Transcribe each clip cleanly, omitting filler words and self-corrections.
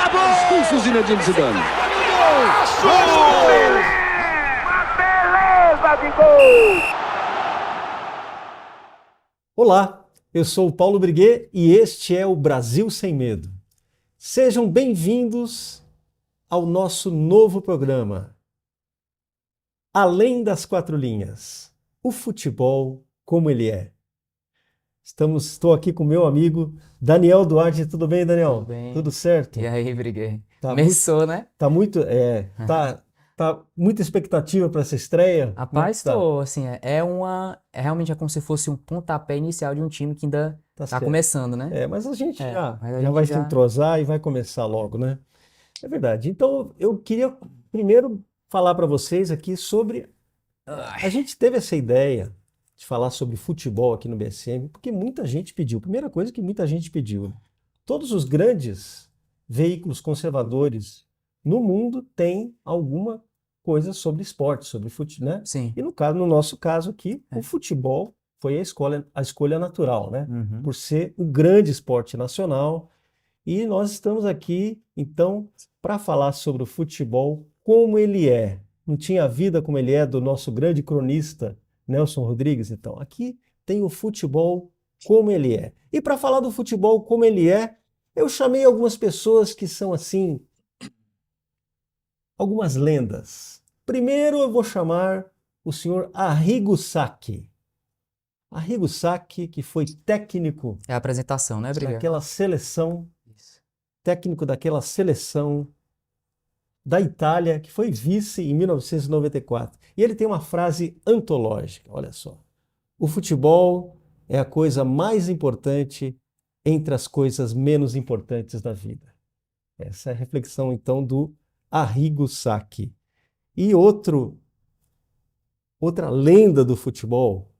Expulso Zinedine Zidane. Uma beleza de gol! Olá, eu sou o Paulo Briguet e este é o Brasil Sem Medo. Sejam bem-vindos ao nosso novo programa, Além das Quatro Linhas, o futebol como ele é. Estou aqui com meu amigo Daniel Duarte. Tudo bem, Daniel? Tudo bem. Tudo certo? E aí, Briguet? Tá Começou, né? Tá muita expectativa para essa estreia? Rapaz, tô, assim, realmente como se fosse um pontapé inicial de um time que ainda tá certo. começando, né? Mas a gente já gente vai se entrosar e vai começar logo, né? É verdade. Então, eu queria primeiro falar para vocês aqui sobre... A gente teve essa ideia de falar sobre futebol aqui no BSM, porque muita gente pediu. Primeira coisa que muita gente pediu. Todos os grandes veículos conservadores no mundo têm alguma coisa sobre esporte, sobre futebol, né? Sim. E no nosso caso aqui, o futebol foi a escolha natural, né? Uhum. Por ser o grande esporte nacional. E nós estamos aqui, então, para falar sobre o futebol como ele é. Não tinha vida como ele é do nosso grande cronista Nelson Rodrigues, então. Aqui tem o futebol como ele é. E para falar do futebol como ele é, eu chamei algumas pessoas que são, assim, algumas lendas. Primeiro eu vou chamar o senhor Arrigo Sacchi. Arrigo Sacchi, que foi técnico É a apresentação, né, Briguet? daquela seleção, técnico daquela seleção da Itália, que foi vice em 1994. E ele tem uma frase antológica, olha só. O futebol é a coisa mais importante entre as coisas menos importantes da vida. Essa é a reflexão, então, do Arrigo Sacchi. E outra lenda do futebol,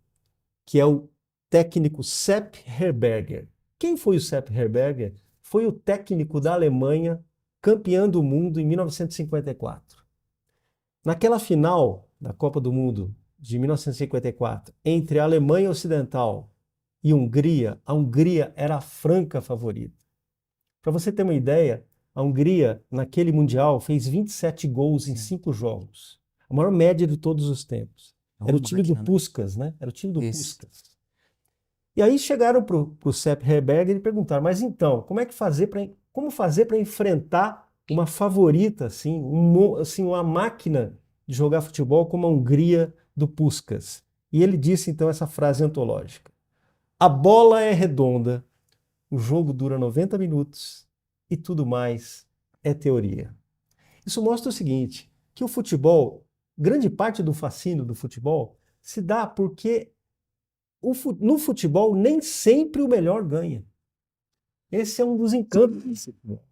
que é o técnico Sepp Herberger. Quem foi o Sepp Herberger? Foi o técnico da Alemanha, campeão do mundo em 1954. Naquela final da Copa do Mundo de 1954, entre a Alemanha Ocidental e Hungria, a Hungria era a franca favorita. Para você ter uma ideia, a Hungria, naquele Mundial, fez 27 gols em 5 jogos. A maior média de todos os tempos. Era o time do Puskás, né? Era o time do Puskás. E aí chegaram para o Sepp Herberger e perguntaram, mas então, como fazer para enfrentar uma favorita, assim, uma máquina de jogar futebol como a Hungria do Puskás? E ele disse então essa frase antológica. A bola é redonda, o jogo dura 90 minutos e tudo mais é teoria. Isso mostra o seguinte, que o futebol, grande parte do fascínio do futebol, se dá porque no futebol nem sempre o melhor ganha. Esse é um dos encantos do futebol.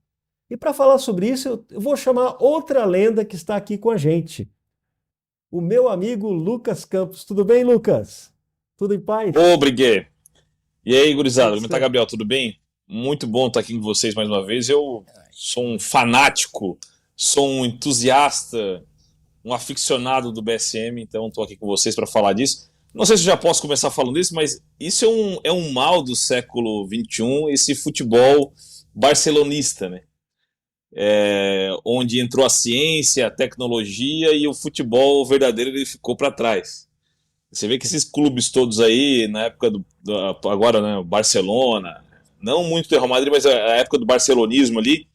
E para falar sobre isso, eu vou chamar outra lenda que está aqui com a gente. O meu amigo Lucas Campos. Tudo bem, Lucas? Tudo em paz? Ô, Briguet. E aí, gurizada? Como tá, Gabriel? Tudo bem? Muito bom estar aqui com vocês mais uma vez. Eu sou um fanático, sou um entusiasta, um aficionado do BSM, então estou aqui com vocês para falar disso. Não sei se eu já posso começar falando isso, mas isso é um mal do século XXI, esse futebol barcelonista, né? Onde entrou a ciência, a tecnologia e o futebol verdadeiro ele ficou para trás. Você vê que esses clubes todos aí, na época agora, né, o Barcelona, não muito do Real Madrid, mas a época do barcelonismo ali,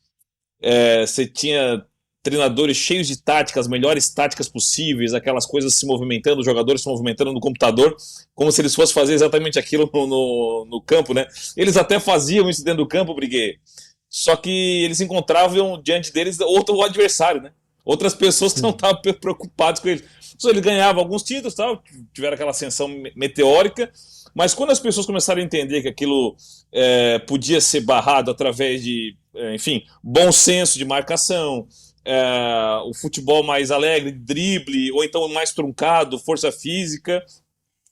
você tinha treinadores cheios de táticas, as melhores táticas possíveis, aquelas coisas se movimentando, os jogadores se movimentando no computador, como se eles fossem fazer exatamente aquilo no campo, né? Eles até faziam isso dentro do campo, Briguet, só que eles encontravam diante deles outro adversário, né? Outras pessoas que não estavam preocupadas com eles. Então, eles ganhavam alguns títulos, tal, tiveram aquela ascensão meteórica, mas quando as pessoas começaram a entender que aquilo podia ser barrado através de, enfim, bom senso de marcação, o futebol mais alegre, drible, ou então mais truncado, força física.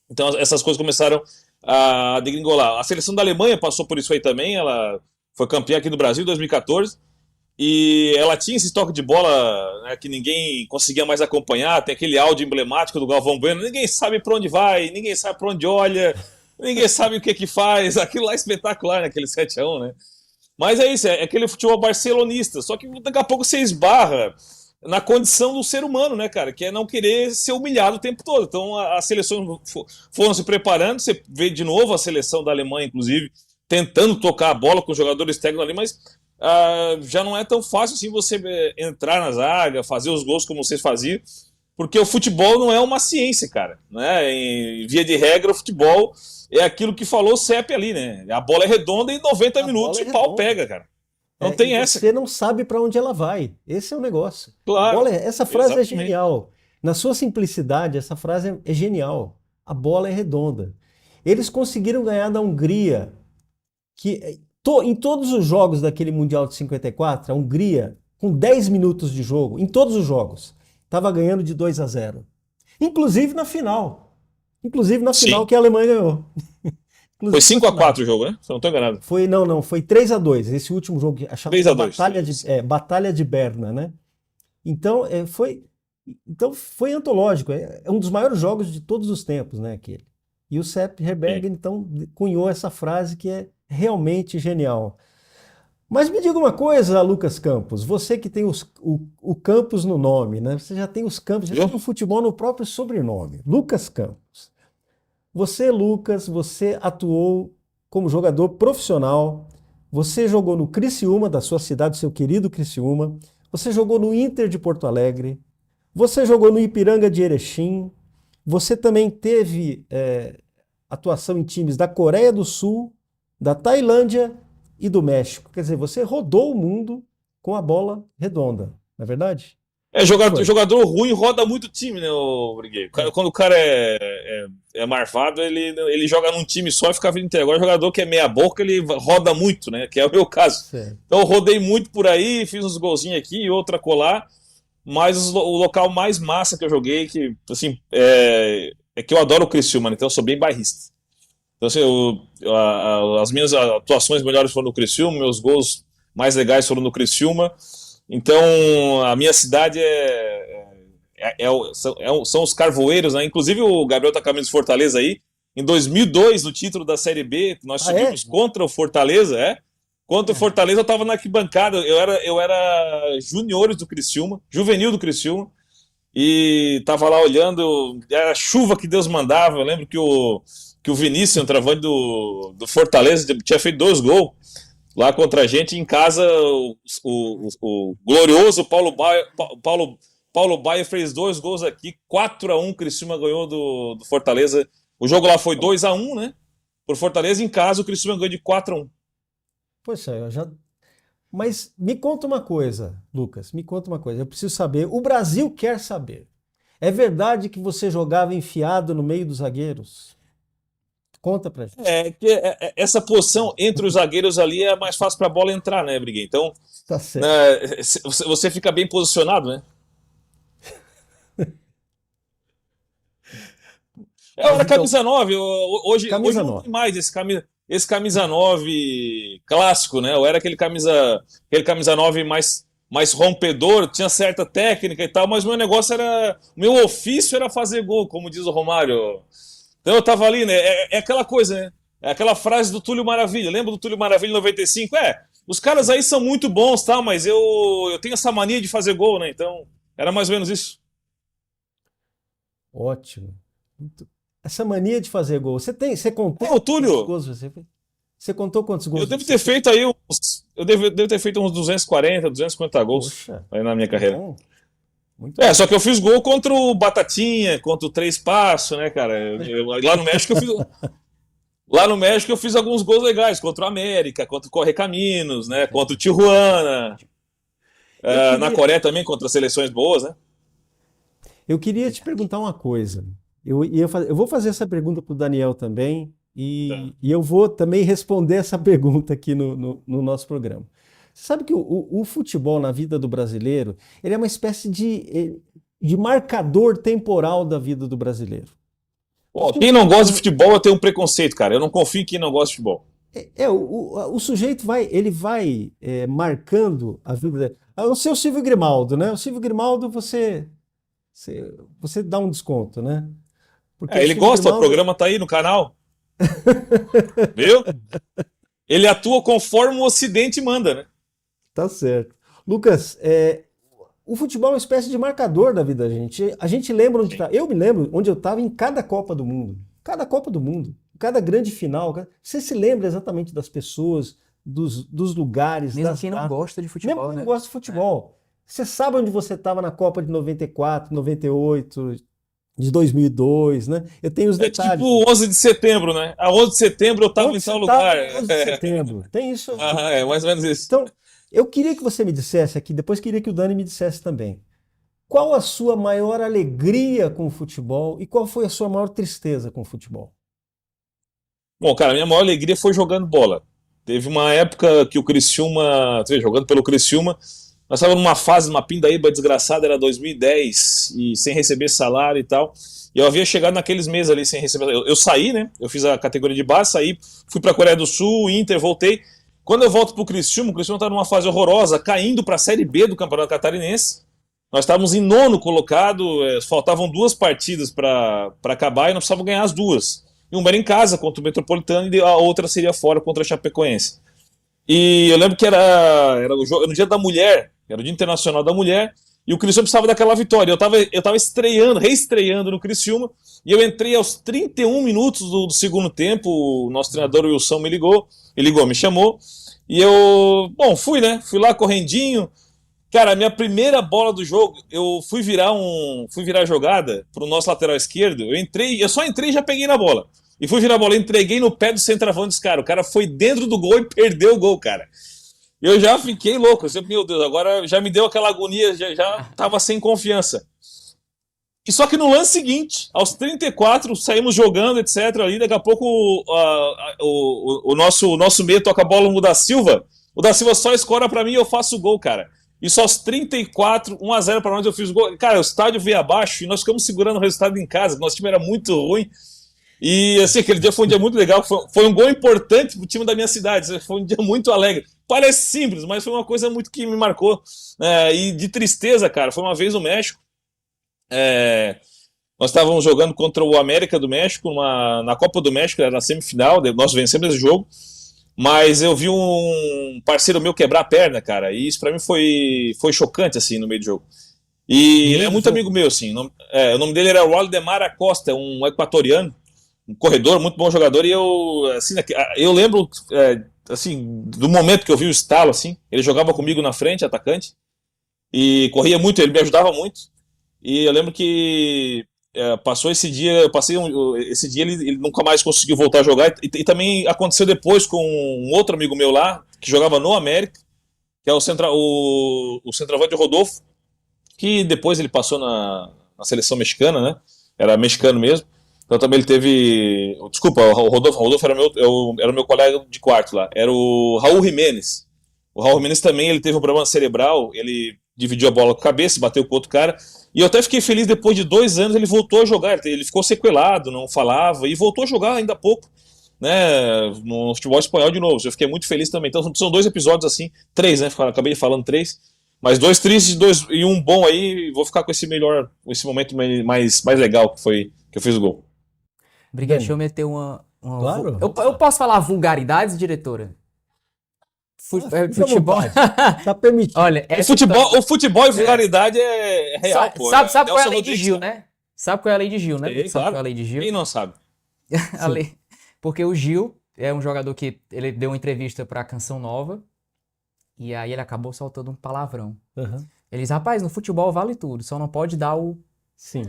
Então essas coisas começaram a degringolar. A seleção da Alemanha passou por isso aí também, ela foi campeã aqui no Brasil em 2014, e ela tinha esse toque de bola, né, que ninguém conseguia mais acompanhar, tem aquele áudio emblemático do Galvão Bueno, ninguém sabe para onde vai, ninguém sabe para onde olha, ninguém sabe o que faz, aquilo lá é espetacular naquele 7-1, né? Mas é isso, é aquele futebol barcelonista. Só que daqui a pouco você esbarra na condição do ser humano, né, cara? Que é não querer ser humilhado o tempo todo. Então as seleções foram se preparando. Você vê de novo a seleção da Alemanha, inclusive, tentando tocar a bola com os jogadores técnicos ali, mas já não é tão fácil assim você entrar na zaga, fazer os gols como vocês faziam. Porque o futebol não é uma ciência, cara. Né? Em via de regra, o futebol é aquilo que falou o CEP ali, né? A bola é redonda e em 90 minutos o pau pega, cara. Não tem essa. Você não sabe para onde ela vai. Esse é o negócio. Claro. Essa frase Exatamente. é genial. Na sua simplicidade, essa frase é genial. A bola é redonda. Eles conseguiram ganhar da Hungria, que em todos os jogos daquele Mundial de 54, a Hungria, com 10 minutos de jogo, em todos os jogos, estava ganhando de 2-0. Inclusive na final. Inclusive na final que a Alemanha ganhou. Foi 5-4 o jogo, né? Se eu não estou enganado. Não, foi 3-2. Esse último jogo, a 3-2. Batalha de Berna, né? Então, foi antológico. É um dos maiores jogos de todos os tempos, né? Aquele. E o Sepp Herberger, então, cunhou essa frase que é realmente genial. Mas me diga uma coisa, Lucas Campos, você que tem o Campos no nome, né? Você já tem os Campos, já tem o futebol no próprio sobrenome. Lucas Campos. Você, Lucas, você atuou como jogador profissional, você jogou no Criciúma, da sua cidade, seu querido Criciúma, você jogou no Inter de Porto Alegre, você jogou no Ipiranga de Erechim, você também teve atuação em times da Coreia do Sul, da Tailândia e do México. Quer dizer, você rodou o mundo com a bola redonda, não é verdade? Jogador ruim roda muito time, né, Briguei? Quando o cara é marvado, ele joga num time só e fica a vida inteira. Agora, jogador que é meia boca, ele roda muito, né? Que é o meu caso. Certo. Então, eu rodei muito por aí, fiz uns golzinhos aqui e outra colar. Mas o local mais massa que eu joguei, que, assim, é que eu adoro o Criciúma, né? Então eu sou bem bairrista. Então, assim, as minhas atuações melhores foram no Criciúma, meus gols mais legais foram no Criciúma. Então, a minha cidade são os Carvoeiros, né? Inclusive, o Gabriel tá caminho de Fortaleza aí. Em 2002, no título da Série B, nós tivemos contra o Fortaleza, Contra o Fortaleza, eu tava na arquibancada. Eu era juniores do Criciúma, juvenil do Criciúma. E tava lá olhando, era a chuva que Deus mandava. Eu lembro que o Vinícius, o travante do Fortaleza, tinha feito 2 gols lá contra a gente. Em casa, o glorioso Paulo Baia fez 2 gols aqui, 4-1, Criciúma ganhou do Fortaleza. O jogo lá foi 2-1, né? Por Fortaleza. Em casa, o Criciúma ganhou de 4-1. Pois é, Mas me conta uma coisa, Lucas, me conta uma coisa. Eu preciso saber, o Brasil quer saber. É verdade que você jogava enfiado no meio dos zagueiros? Conta pra gente. Essa posição entre os zagueiros ali é mais fácil pra bola entrar, né, Briguei? Então, tá certo. Você fica bem posicionado, né? Eu era camisa 9, hoje não tem mais esse camisa 9 clássico, né? Eu era aquele camisa 9 mais rompedor, tinha certa técnica e tal, mas meu ofício era fazer gol, como diz o Romário. Então eu tava ali, né? É aquela coisa, né? É aquela frase do Túlio Maravilha. Lembra do Túlio Maravilha em 95? Os caras aí são muito bons, tá? Mas eu tenho essa mania de fazer gol, né? Então, era mais ou menos isso. Ótimo. Essa mania de fazer gol. Você contou o Túlio, quantos gols você contou quantos gols? Eu devo ter feito aí uns 240, 250 gols. Poxa, aí na minha carreira. Bom. Muito bom. Só que eu fiz gol contra o Batatinha, contra o Três Passos, né, cara? Lá no México eu fiz alguns gols legais, contra o América, contra o Correcaminos, né? Contra o Tijuana. Na Coreia também, contra seleções boas, né? Eu queria te perguntar uma coisa. Eu vou fazer essa pergunta para o Daniel também, e eu vou também responder essa pergunta aqui no nosso programa. Você sabe que o futebol na vida do brasileiro, ele é uma espécie de marcador temporal da vida do brasileiro. Quem não gosta de futebol tem um preconceito, cara. Eu não confio em quem não gosta de futebol. O sujeito vai marcando a vida dele. O seu Silvio Grimaldo, né? O Silvio Grimaldo você dá um desconto, né? Porque ele gosta, o programa tá aí no canal. Viu? Ele atua conforme o Ocidente manda, né? Tá certo. Lucas, o futebol é uma espécie de marcador da vida da gente. A gente lembra onde tá. Eu me lembro onde eu estava em cada Copa do Mundo. Cada Copa do Mundo. Cada grande final. Você se lembra exatamente das pessoas, dos lugares, Mesmo das quem não datas. gosta de Mesmo futebol, quem né? não gosta de futebol. Você sabe onde você estava na Copa de 94, 98, de 2002, né? Eu tenho os É detalhes. tipo 11 de setembro, né? A 11 de setembro eu tava Onde em você tal estava lugar. em 11 de setembro. Tem isso. Ah, é mais ou menos isso. Então, eu queria que você me dissesse aqui, depois queria que o Dani me dissesse também. Qual a sua maior alegria com o futebol e qual foi a sua maior tristeza com o futebol? Bom, cara, minha maior alegria foi jogando bola. Teve uma época que o Criciúma, jogando pelo Criciúma, nós estávamos numa fase, numa pindaíba desgraçada, era 2010, e sem receber salário e tal. E eu havia chegado naqueles meses ali sem receber. Eu saí, né? Eu fiz a categoria de base, saí, fui pra Coreia do Sul, Inter, voltei. Quando eu volto pro Criciúma, o Criciúma tá numa fase horrorosa, caindo pra Série B do Campeonato Catarinense. Nós estávamos em nono colocado, faltavam 2 partidas para acabar e nós precisávamos ganhar as 2. E uma era em casa contra o Metropolitano e a outra seria fora contra a Chapecoense. E eu lembro que era no Dia da Mulher, era o Dia Internacional da Mulher, e o Criciúma precisava daquela vitória. Eu tava reestreando no Criciúma, e eu entrei aos 31 minutos do segundo tempo, o nosso treinador Wilson me chamou, e eu, bom, fui, né? Fui lá correndinho. Cara, a minha primeira bola do jogo, eu fui virar a jogada pro nosso lateral esquerdo. Eu só entrei e já peguei na bola. E fui virar a bola, entreguei no pé do centroavante dos caras. O cara foi dentro do gol e perdeu o gol, cara. Eu já fiquei louco. Eu sempre, meu Deus, agora já me deu aquela agonia, já tava sem confiança. E só que no lance seguinte, aos 34, saímos jogando, etc. Ali, daqui a pouco o nosso meio toca a bola no da Silva. O da Silva só escora pra mim e eu faço o gol, cara. Isso aos 34, 1-0 para nós, eu fiz o gol. Cara, o estádio veio abaixo e nós ficamos segurando o resultado em casa. Nosso time era muito ruim. E assim, aquele dia foi um dia muito legal. Foi um gol importante pro time da minha cidade. Foi um dia muito alegre. Parece simples, mas foi uma coisa muito que me marcou. E de tristeza, cara, foi uma vez no México. Nós estávamos jogando contra o América do México na Copa do México, era na semifinal. Nós vencemos esse jogo. Mas eu vi um parceiro meu quebrar a perna, cara, e isso pra mim foi chocante, assim, no meio do jogo. E ele é muito amigo meu, assim, o nome dele era Waldemar Acosta, um equatoriano, um corredor, muito bom jogador, e eu lembro, assim, do momento que eu vi o estalo, assim, ele jogava comigo na frente, atacante, e corria muito, ele me ajudava muito, e eu lembro que passou esse dia, esse dia ele nunca mais conseguiu voltar a jogar, e também aconteceu depois com um outro amigo meu lá, que jogava no América, que é o centroavante Rodolfo, que depois ele passou na seleção mexicana, né? Era mexicano mesmo. Então também ele teve. Desculpa, o Rodolfo era o meu colega de quarto lá. Era o Raul Jiménez. O Raul Jiménez também ele teve um problema cerebral, ele dividiu a bola com a cabeça, bateu com o outro cara. E eu até fiquei feliz, depois de 2 anos ele voltou a jogar. Ele ficou sequelado, não falava, e voltou a jogar ainda há pouco, né, no futebol espanhol de novo. Eu fiquei muito feliz também. Então são 2 episódios assim, 3, né? Acabei falando 3. Mas 2 tristes e um bom aí. Vou ficar com esse momento mais legal que eu fiz o gol. Obrigado, deixa eu meter uma... Claro. Eu posso falar vulgaridades, diretora? Fica à Futebol. vontade. Tá permitido. Olha, O futebol e vulgaridade é real, pô. Sabe qual é a Nelson lei de Rodrigues, Gil, né? Sabe qual é a lei de Gil, né? Sei, Sabe claro. qual é a lei de Gil? Quem não sabe? A lei... Porque o Gil é um jogador que ele deu uma entrevista pra Canção Nova e aí ele acabou soltando um palavrão. Uhum. Ele diz, rapaz, no futebol vale tudo, só não pode dar o... Sim.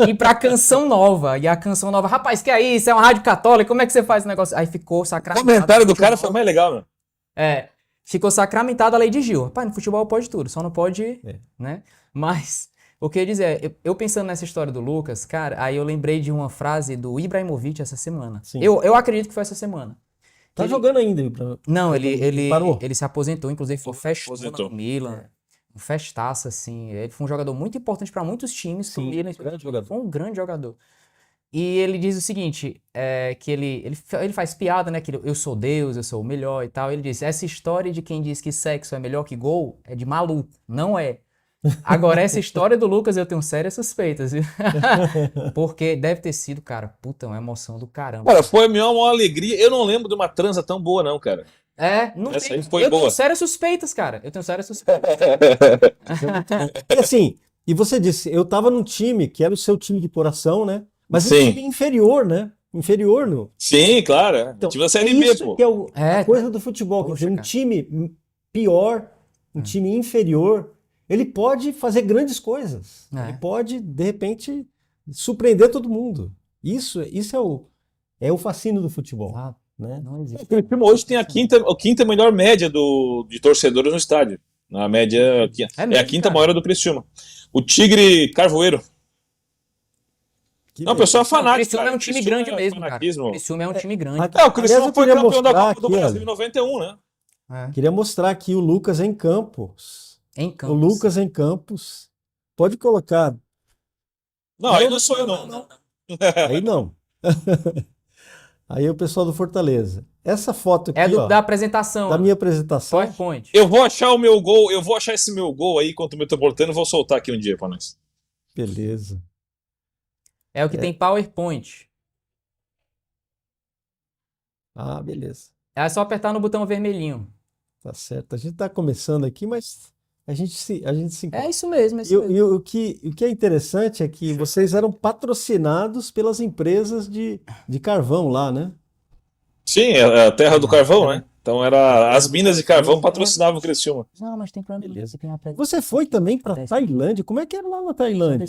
Ir pra Canção Nova. E a Canção Nova, rapaz, que é isso? É uma rádio católica, como é que você faz esse negócio? Aí ficou O sacramentado. comentário do cara foi mais legal, né? Ficou sacramentada a lei de Gil. Rapaz, no futebol pode tudo, só não pode, né? Mas, o que eu ia dizer, eu pensando nessa história do Lucas, cara, aí eu lembrei de uma frase do Ibrahimovic essa semana. Sim. Eu acredito que foi essa semana. Tá jogando ainda. Não, ele parou? ele se aposentou, inclusive foi festona Aposentou. no Milan. Um festaço, assim. Ele foi um jogador muito importante para muitos times. Pro Sim, Milan, grande jogador. foi um grande jogador. E ele diz o seguinte, que ele faz piada, né? Que eu sou Deus, eu sou o melhor e tal. Ele diz, essa história de quem diz que sexo é melhor que gol é de maluco. Não é. Agora, essa história do Lucas eu tenho sérias suspeitas, viu? Porque deve ter sido, cara, puta, uma emoção do caramba. Cara, foi a minha maior alegria. Eu não lembro de uma transa tão boa, não, cara. Não Essa tem. aí foi Eu boa. tenho sérias suspeitas, cara. Eu tenho sérias suspeitas. E assim, e você disse, eu tava num time que era o seu time de coração, né? Mas um Sim. time inferior, né? Inferior no. Sim, claro. Então, Tive a é Série B, isso pô. que é a É, coisa do futebol. Quer Poxa, dizer, um cara. time pior, um time inferior, ele pode fazer grandes coisas. É. Ele pode, de repente, surpreender todo mundo. Isso é o fascínio do futebol, Ah, né? não existe. O Criciúma hoje tem a quinta melhor média de torcedores no estádio. A média é a mesmo, quinta cara? maior do Criciúma. O Tigre Carvoeiro. Que Não, o pessoal é Não, o fanático. Criciúma é cara. um time Criciúma grande é mesmo, cara. O fanatismo. Criciúma é um time grande. a- É, o Aliás, Criciúma eu foi queria campeão da mostrar Copa do aqui, Brasil olha. em 91, né? É. Queria mostrar aqui o Lucas em Campos. Em O Campos. Lucas em Campos. Pode colocar. Não, aí não sou eu, não. Aí não. Aí é o pessoal do Fortaleza. Essa foto aqui, É ó, da apresentação. da minha apresentação. PowerPoint. Eu vou achar o meu gol, eu vou achar esse meu gol aí contra o Metropolitano e vou soltar aqui um dia pra nós. Beleza. É o que tem PowerPoint. Ah, beleza. É só apertar no botão vermelhinho. Tá certo. A gente tá começando aqui, mas a gente se É encontra. isso mesmo, é isso mesmo. E o que é interessante é que vocês eram patrocinados pelas empresas de carvão lá, né? Sim, é a terra do carvão, né? Então as minas de carvão patrocinavam o Criciúma. Não, mas tem problema. Beleza. Você tem uma Você foi também para Tailândia? Como é que era lá na Tailândia?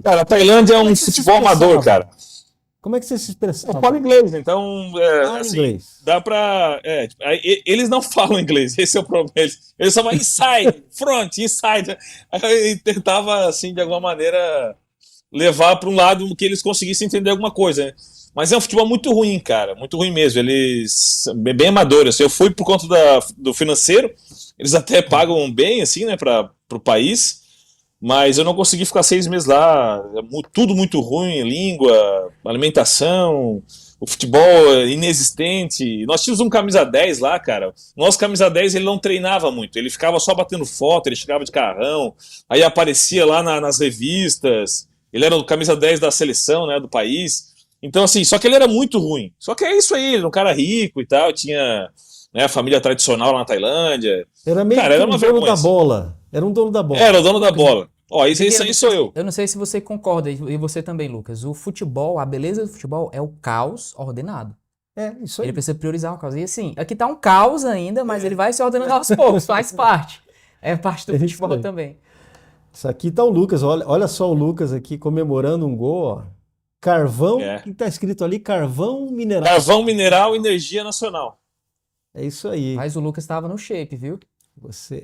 Cara, a Tailândia é um futebol amador, cara. Como é que você se Eu expressava? falo inglês, então, Fala assim, inglês. dá pra... eles não falam inglês, esse é o problema. Eles só falam inside, front, inside. Aí eu tentava, assim, de alguma maneira, levar para um lado que eles conseguissem entender alguma coisa, né? Mas é um futebol muito ruim, cara, muito ruim mesmo. Eles bem amadores. Assim, eu fui por conta do financeiro, eles até pagam bem, assim, né, para o país, mas eu não consegui ficar 6 meses lá. Tudo muito ruim, língua, alimentação, o futebol inexistente. Nós tínhamos um camisa 10 lá, cara. O nosso camisa 10 ele não treinava muito, ele ficava só batendo foto, ele chegava de carrão, aí aparecia lá nas revistas. Ele era o camisa 10 da seleção, né, do país. Então, assim, só que ele era muito ruim. Só que é isso aí, ele era um cara rico e tal, tinha, né, a família tradicional lá na Tailândia. Era meio Cara, que era um uma dono vergonha. da bola. Era um dono da bola. Era o dono da bola. Ó, isso aí sou eu. Eu não sei se você concorda, e você também, Lucas. O futebol, a beleza do futebol é o caos ordenado. É, isso aí. Ele precisa priorizar o caos. E assim, aqui tá um caos ainda, mas ele vai se ordenando aos poucos, faz parte. É parte do É isso futebol aí. também. Isso aqui tá o Lucas. Olha só o Lucas aqui comemorando um gol, ó. Carvão, É. o que tá escrito ali? Carvão mineral. Carvão mineral, energia nacional. É isso aí. Mas o Lucas tava no shape, viu? Você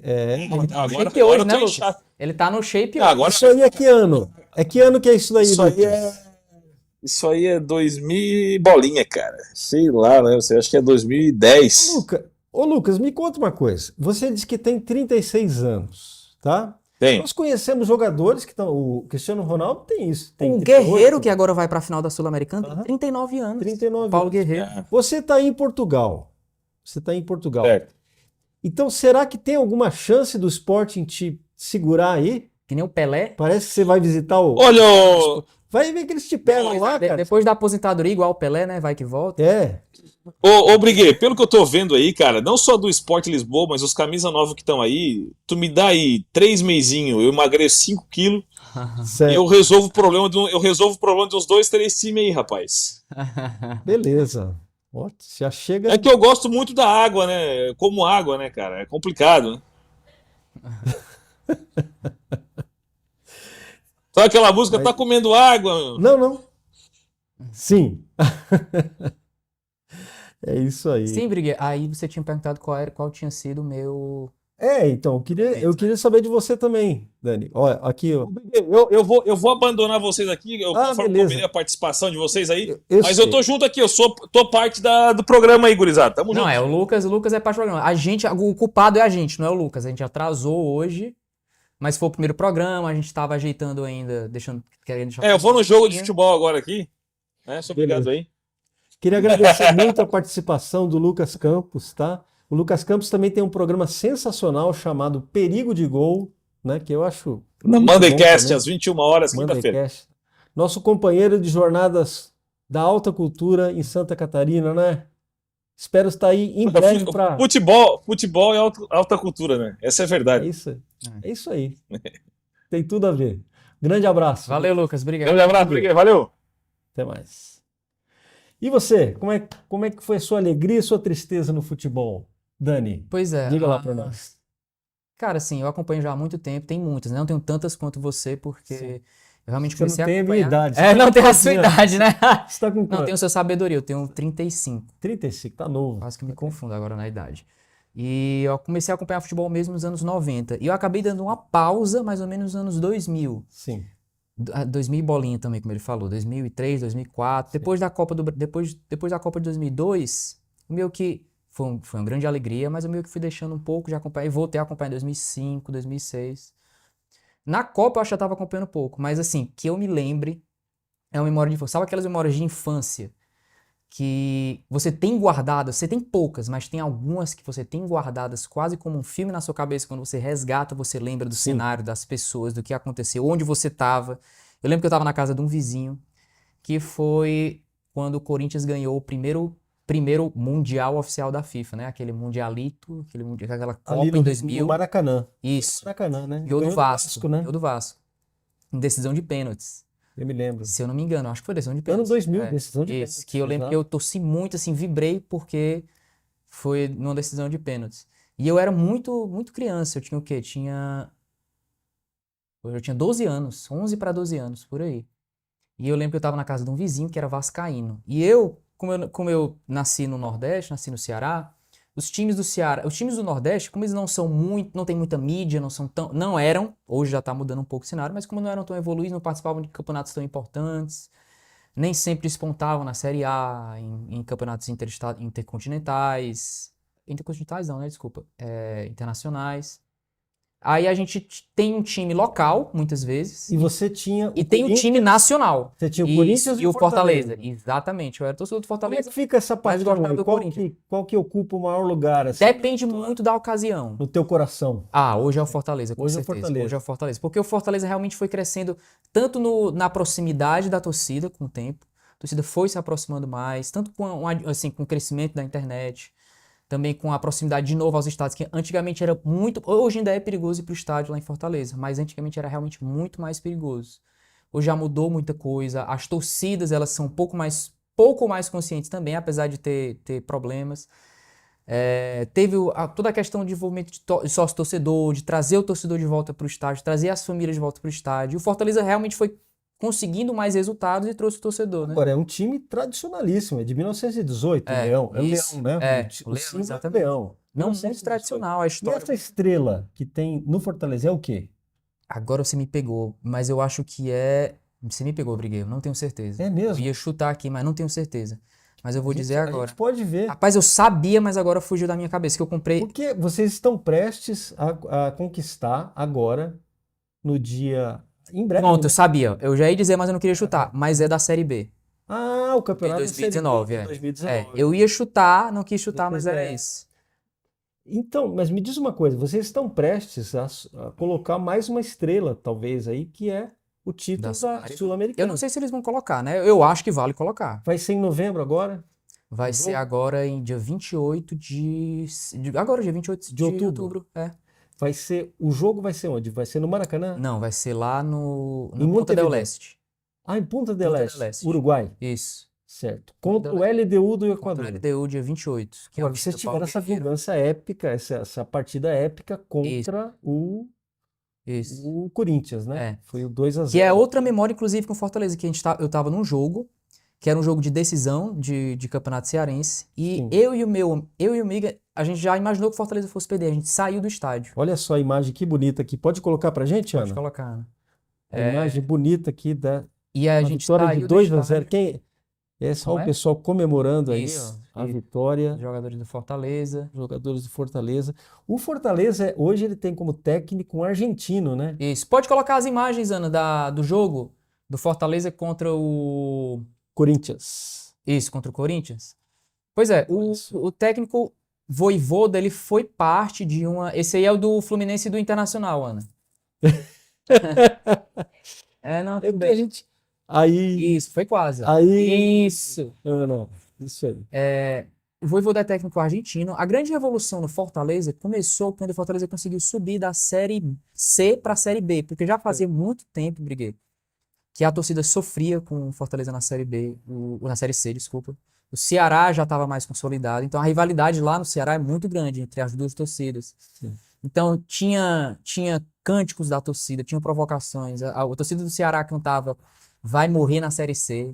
Agora, shape hoje, eu né, tô Lucas? inchado. Ele tá no shape Ah, hoje. agora Isso aí é que ano? É que ano que é isso daí, isso aí Lucas? isso aí é 2000 e bolinha, cara. Sei lá, né? Você acha que é 2010? Ô, Lucas, me conta uma coisa. Você disse que tem 36 anos, tá? Tem. Nós conhecemos jogadores que estão. O Cristiano Ronaldo tem isso. Tem Um 38, Guerreiro que agora vai pra final da Sul-Americana tem Aham. 39 anos. 39 Paulo anos. Guerreiro. Você está em Portugal. Você está em Portugal. Certo. Então, será que tem alguma chance do Sporting te segurar aí? Que nem o Pelé. Parece que você vai visitar o. Olha, ô, Vai ver que eles te pegam lá, cara. Depois da aposentadoria, igual o Pelé, né? Vai que volta. É. Briguê, pelo que eu tô vendo aí, cara, não só do Sport Lisboa, mas os camisa nova que estão aí, tu me dá aí 3 mesinhos, eu emagreço 5 quilos e Certo. eu resolvo o problema de uns 2, 3 times aí, rapaz. Beleza. Ó, já chega. É que eu gosto muito da água, né? Eu como água, né, cara? É complicado, né? Sabe aquela música, tá comendo água? Não, não. Sim. É isso aí. Sim, Brigue. Aí você tinha perguntado qual tinha sido o meu. É, então, eu queria saber de você também, Dani. Olha, aqui, ó. Eu vou abandonar vocês aqui, conforme beleza. combinei a participação de vocês aí, mas sei. eu tô junto aqui, tô parte do programa aí, gurizada. Tamo Não, junto. é o Lucas é parte do programa. O culpado é a gente, não é o Lucas. A gente atrasou hoje, mas foi o primeiro programa, a gente tava ajeitando ainda, querendo deixar. Eu vou no jogo de futebol agora aqui, né? Sou obrigado aí. Queria agradecer muito a participação do Lucas Campos, tá? O Lucas Campos também tem um programa sensacional chamado Perigo de Gol, né? Que eu acho Na muito bom Mondaycast, também. às 21 horas, quinta-feira. Mondaycast. Nosso companheiro de jornadas da alta cultura em Santa Catarina, né? Espero estar aí em breve para. Futebol é alta cultura, né? Essa é a É verdade. isso, é isso aí. Tem tudo a ver. Grande abraço. Valeu, Lucas. Obrigado. Grande abraço, Briguei. Valeu! Até mais. E você, como é que foi a sua alegria e sua tristeza no futebol, Dani? Pois é. Diga lá para nós. Cara, assim, eu acompanho já há muito tempo, tem muitas, né? Não tenho tantas quanto você, porque Sim. eu realmente Você não comecei a tem a minha acompanhar. idade. É, não tem a sua novinha. idade, né? Você está com Não, quanto? tenho sua sabedoria, eu tenho 35. 35, tá novo. Quase que me confundo agora na idade. E eu comecei a acompanhar futebol mesmo nos anos 90. E eu acabei dando uma pausa mais ou menos nos anos 2000. Sim. 2000 e bolinha também, como ele falou. 2003, 2004. Sim. Depois da Copa depois da Copa de 2002, meio que foi uma grande alegria, mas eu meio que fui deixando um pouco de acompanhar. E voltei a acompanhar em 2005, 2006. Na Copa eu acho que eu tava acompanhando pouco. Mas assim, que eu me lembre, é uma memória de infância. Sabe aquelas memórias de infância? Que você tem guardadas, você tem poucas, mas tem algumas que você tem guardadas quase como um filme na sua cabeça. Quando você resgata, você lembra do Sim. cenário, das pessoas, do que aconteceu, onde você estava. Eu lembro que eu estava na casa de um vizinho, que foi quando o Corinthians ganhou o primeiro Mundial oficial da FIFA, né? Aquele Mundialito, aquela Copa Ali em no 2000. Maracanã. Isso, Maracanã, né? ganhou do Ganhou do Vasco, né? ganhou do Vasco. Em decisão de pênaltis. Eu me lembro. Se eu não me engano, acho que foi decisão de Ano pênaltis. 2000, É, decisão de isso, pênalti, que eu lembro que exato. eu torci muito, assim, vibrei porque foi numa decisão de pênaltis. E eu era muito, muito criança, eu tinha o quê? Eu tinha 12 anos, 11 para 12 anos, por aí. E eu lembro que eu tava na casa de um vizinho que era vascaíno. E como eu nasci no Nordeste, nasci no Ceará, os times do Ceará, os times do Nordeste, como eles não são muito, não tem muita mídia, não eram, hoje já tá mudando um pouco o cenário, mas como não eram tão evoluídos, não participavam de campeonatos tão importantes, nem sempre despontavam na Série A, em campeonatos intercontinentais não, né, desculpa, internacionais. Aí a gente tem um time local, muitas vezes, E você tinha e tem o Corinthians, time nacional. você tinha o Isso, Corinthians e o Fortaleza. Exatamente, eu era torcedor do Como é Fortaleza. que fica essa mas paixão gostava aí? do Corinthians. Qual que ocupa o maior lugar assim, Depende muito da ocasião. no teu coração? Ah, hoje é o Fortaleza, com Hoje é o certeza. Fortaleza. Hoje é o Fortaleza. Porque o Fortaleza realmente foi crescendo tanto na proximidade da torcida com o tempo. A torcida foi se aproximando mais, tanto assim, com o crescimento da internet, também com a proximidade de novo aos estádios, que antigamente era muito. Hoje ainda é perigoso ir pro estádio lá em Fortaleza, mas antigamente era realmente muito mais perigoso. Hoje já mudou muita coisa. As torcidas, elas são pouco mais conscientes também, apesar de ter problemas. Teve toda a questão de envolvimento de sócio-torcedor, de trazer o torcedor de volta para o estádio, trazer as famílias de volta para o estádio. E o Fortaleza realmente foi conseguindo mais resultados e trouxe o torcedor, né? Agora, é um time tradicionalíssimo, é de 1918, o É, Leão. É o isso, Leão, né? o Leão, símbolo é o exatamente. Leão. Não 1918. muito tradicional a E história. essa estrela que tem no Fortaleza é o quê? Agora você me pegou, mas eu acho que é. Você me pegou, Briguei, eu não tenho certeza. É mesmo? Eu ia chutar aqui, mas não tenho certeza. Mas eu vou dizer A agora. gente pode ver. Rapaz, eu sabia, mas agora fugiu da minha cabeça, que eu comprei. Porque vocês estão prestes a conquistar agora, no dia. Em breve. Pronto, eu sabia. Eu já ia dizer, mas eu não queria chutar. Mas é da Série B. Ah, o Em campeonato da Série B 2019, de é. 2019. Eu ia chutar, não quis chutar, mas era É. esse. Então, mas me diz uma coisa, vocês estão prestes a colocar mais uma estrela, talvez aí, que é o título da Sul-Americana. Eu Sul-Americana. não sei se eles vão colocar, né? Eu acho que vale colocar. Vai ser em novembro agora? Vai Uhum. ser agora em dia 28 agora, dia 28 De outubro. O jogo vai ser onde? Vai ser no Maracanã? Não, vai ser lá Em Ponta del Montevideo. Leste. Ah, em Punta del Punta del Este, Este. Uruguai. Isso. Certo. Punta Contra del o LDU do Contra o Equador. LDU, dia 28. Que é o Agora, vocês Vila tiveram essa Palmeira. vingança épica, essa partida épica contra Isso. o Corinthians, né? É. Foi o 2-0. Que é outra memória, inclusive, com o Fortaleza, que eu tava num jogo, que era um jogo de decisão de campeonato cearense, e Sim. eu e o Miga, a gente já imaginou que o Fortaleza fosse perder, a gente saiu do estádio. Olha só a imagem que bonita aqui. Pode colocar pra gente, Pode Ana? colocar, né? A imagem bonita aqui da E a uma gente vitória de saiu do 2-0. estádio. Quem? É só Como o é? pessoal comemorando aí, Isso, ó, a isso. vitória, Os jogadores do Fortaleza. jogadores do Fortaleza. O Fortaleza, hoje ele tem como técnico um argentino, né? Isso. Pode colocar as imagens, Ana, do jogo do Fortaleza contra o... Corinthians. Isso, contra o Corinthians. Pois é, Isso. o técnico Vojvoda, ele foi parte de uma... Esse aí é o do Fluminense e do Internacional, Ana. Não, É tudo porque a bem. gente. Aí. Isso, foi quase. Ó. Aí. Isso. Não. Isso aí. O Vojvoda é técnico argentino. A grande revolução no Fortaleza começou quando o Fortaleza conseguiu subir da Série C para a Série B, porque já fazia muito tempo, Briguei, que a torcida sofria com o Fortaleza na Série B, na Série C, desculpa. O Ceará já estava mais consolidado, então a rivalidade lá no Ceará é muito grande entre as duas torcidas. Sim. Então tinha cânticos da torcida, tinha provocações. A torcida do Ceará cantava vai morrer na Série C,